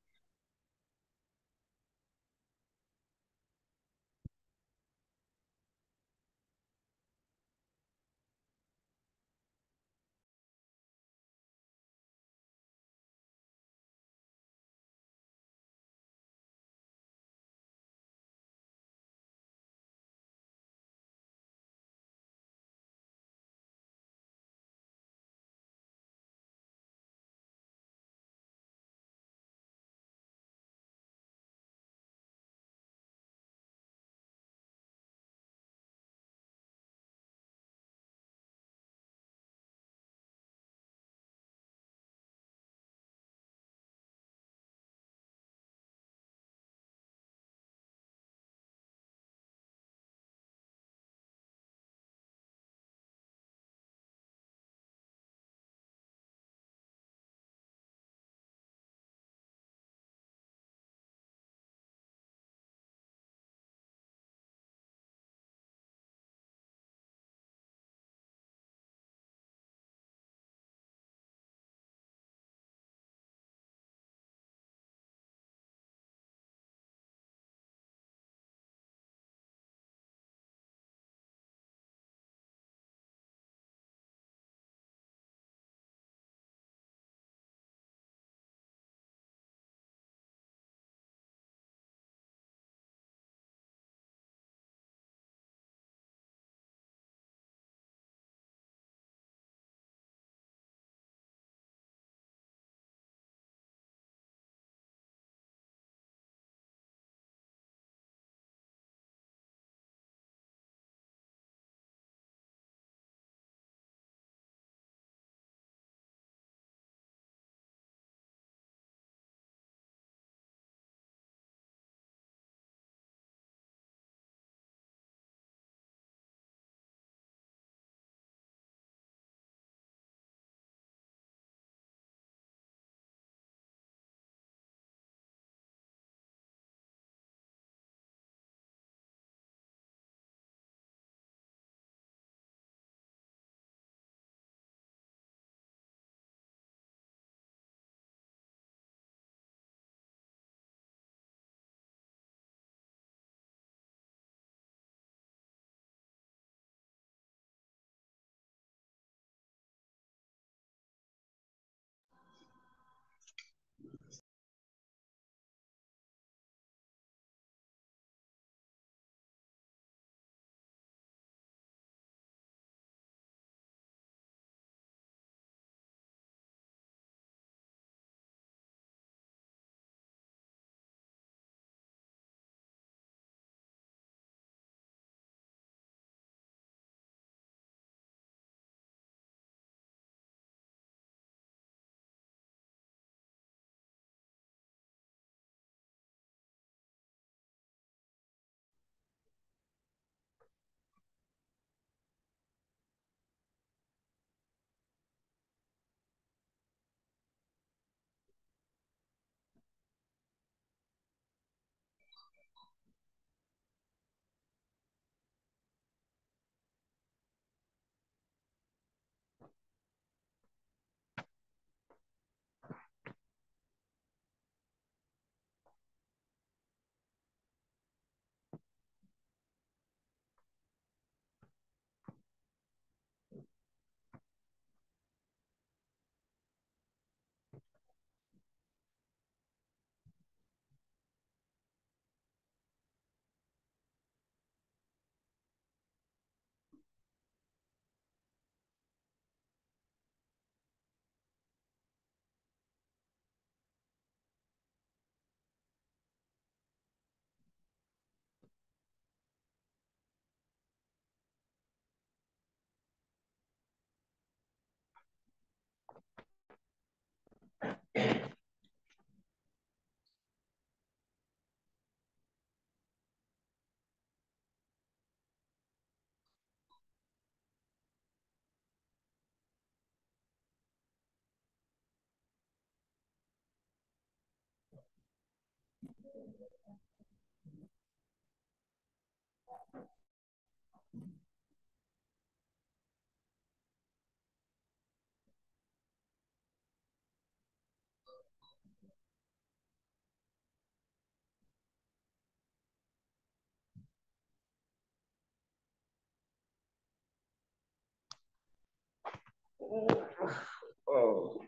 Oh.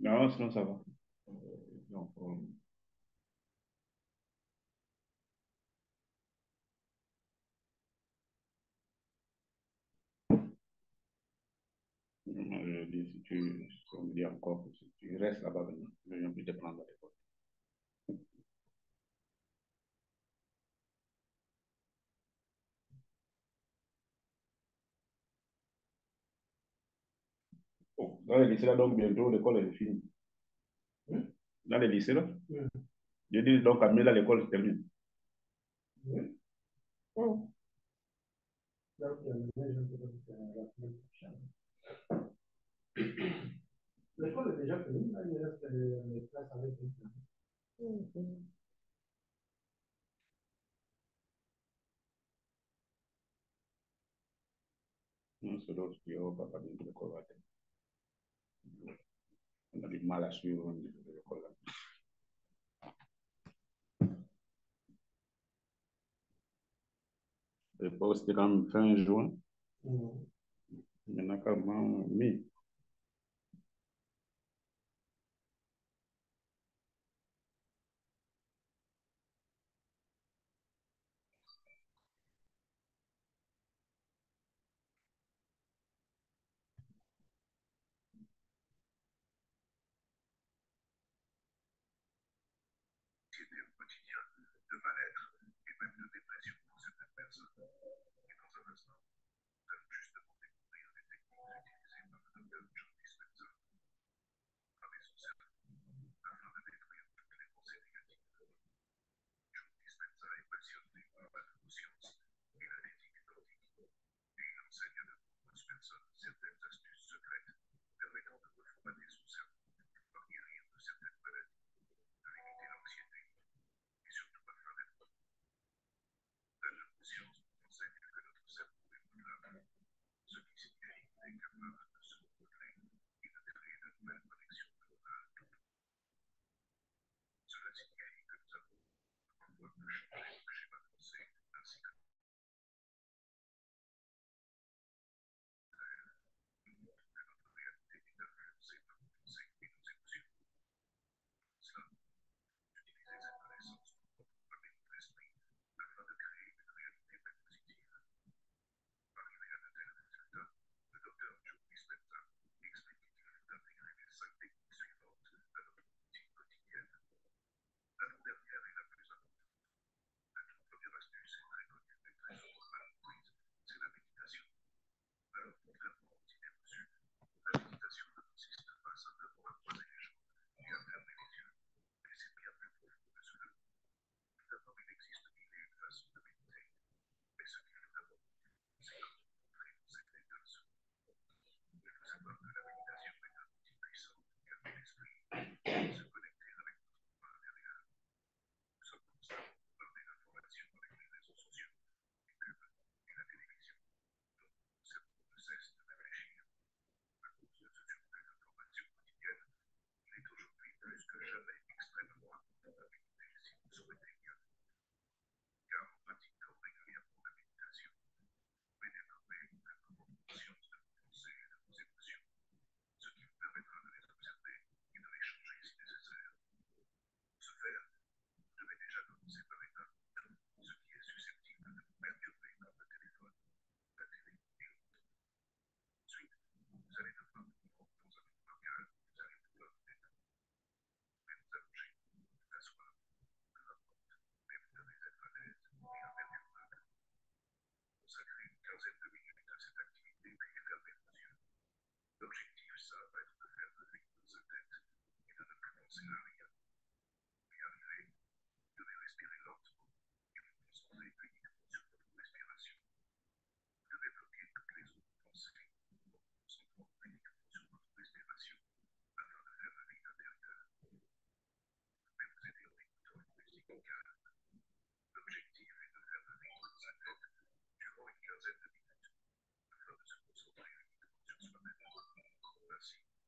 Non, sinon ça va. Donc, je dis, si on me dit encore, si tu restes là-bas, je viens plus te prendre à l'école. Oh, dans les lycées, là, donc bientôt, l'école est finie. Dans les lycées, là, je dis donc à 1000 là, l'école se termine. Oh. L'école est déjà finie, là, il reste les classes avec les... Non, c'est l'autre qui est papa de l'école. On a du mal à suivre l'école. À l'époque, c'était quand même fin juin. Maintenant, carrément, mai.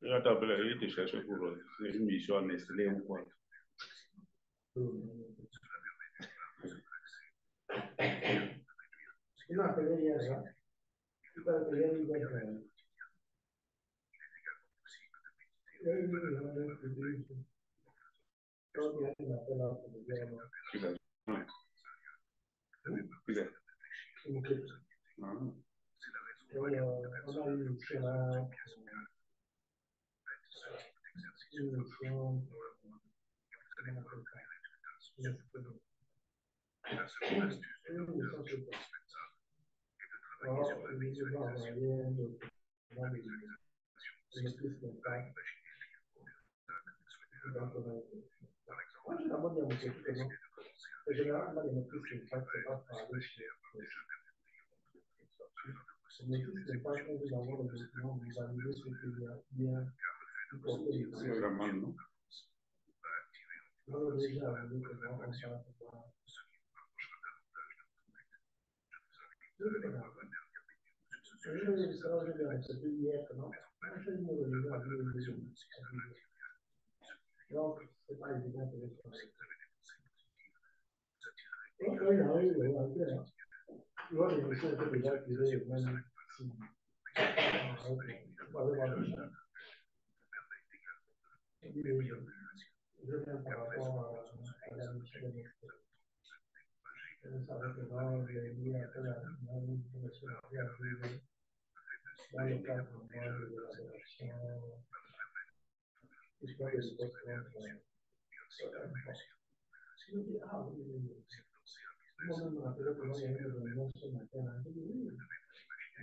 Je t'appellerai, te chercher pour une mission à Nestlé ou quoi. Tu m'as appelé hier, hein? Tu m'as appelé hier, généralement, les notices d'impact, c'est pas pour aller chez les notices d'impact, quand vous avez le document, vous validez ce qu'il y a bien porté ici. C'est vraiment non. Moi, déjà, on dit que moi, on s'en va pouvoir. Donc, c'est pas évident de les faire. Donc, il y a eu le réalité. Moi, les missions étaient déjà tirées, même si. Je viens par rapport à la mission de l'expert. Je savais que dans les liens après la mission dans le cadre de l'élaboration, histoire de l'époque, je me dis, ah oui, moi-même, je me rappelais comment il y a eu une réunion ce matin. Je dis, oui,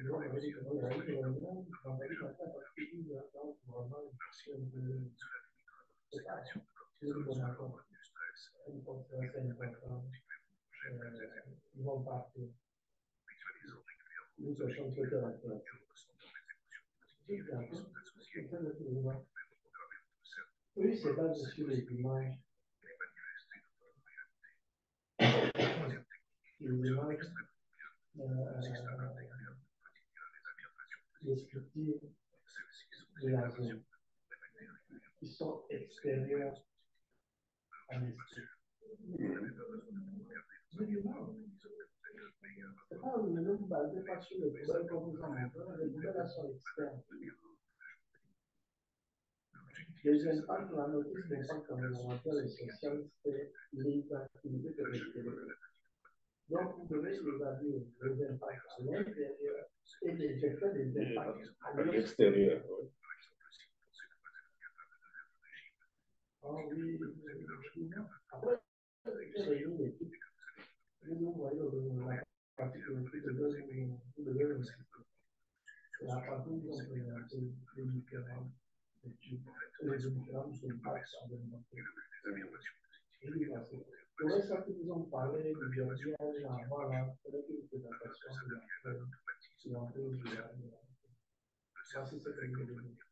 on m'avait dit comment il y a eu une réunion vendredi matin parce qu'il y a vraiment une question de séparation. Je dis, bon, d'accord. Une fois que c'est important, ils vont partir. Nous sachons que c'est la création. Oui, c'est pas sur les images. Les images, les structures de la zone qui sont extérieures à l'esprit. C'est pas le même basé pas sur les poubelles qu'on vous en montre, les poubelles sont externes. Les impacts, la notice d'impact environnemental et social, c'est les activités de l'extérieur. Donc, vous devez évaluer les impacts à l'intérieur et les effets des impacts à l'extérieur. Ah oui, après, j'ai réuni l'équipe. Nous voyons la particularité de leur la partie où on présente les différentes études, les différentes impacts environnementaux. Pour les gens qui ont parlé du biogène, voilà, c'est une présentation de la voici ce que je veux dire.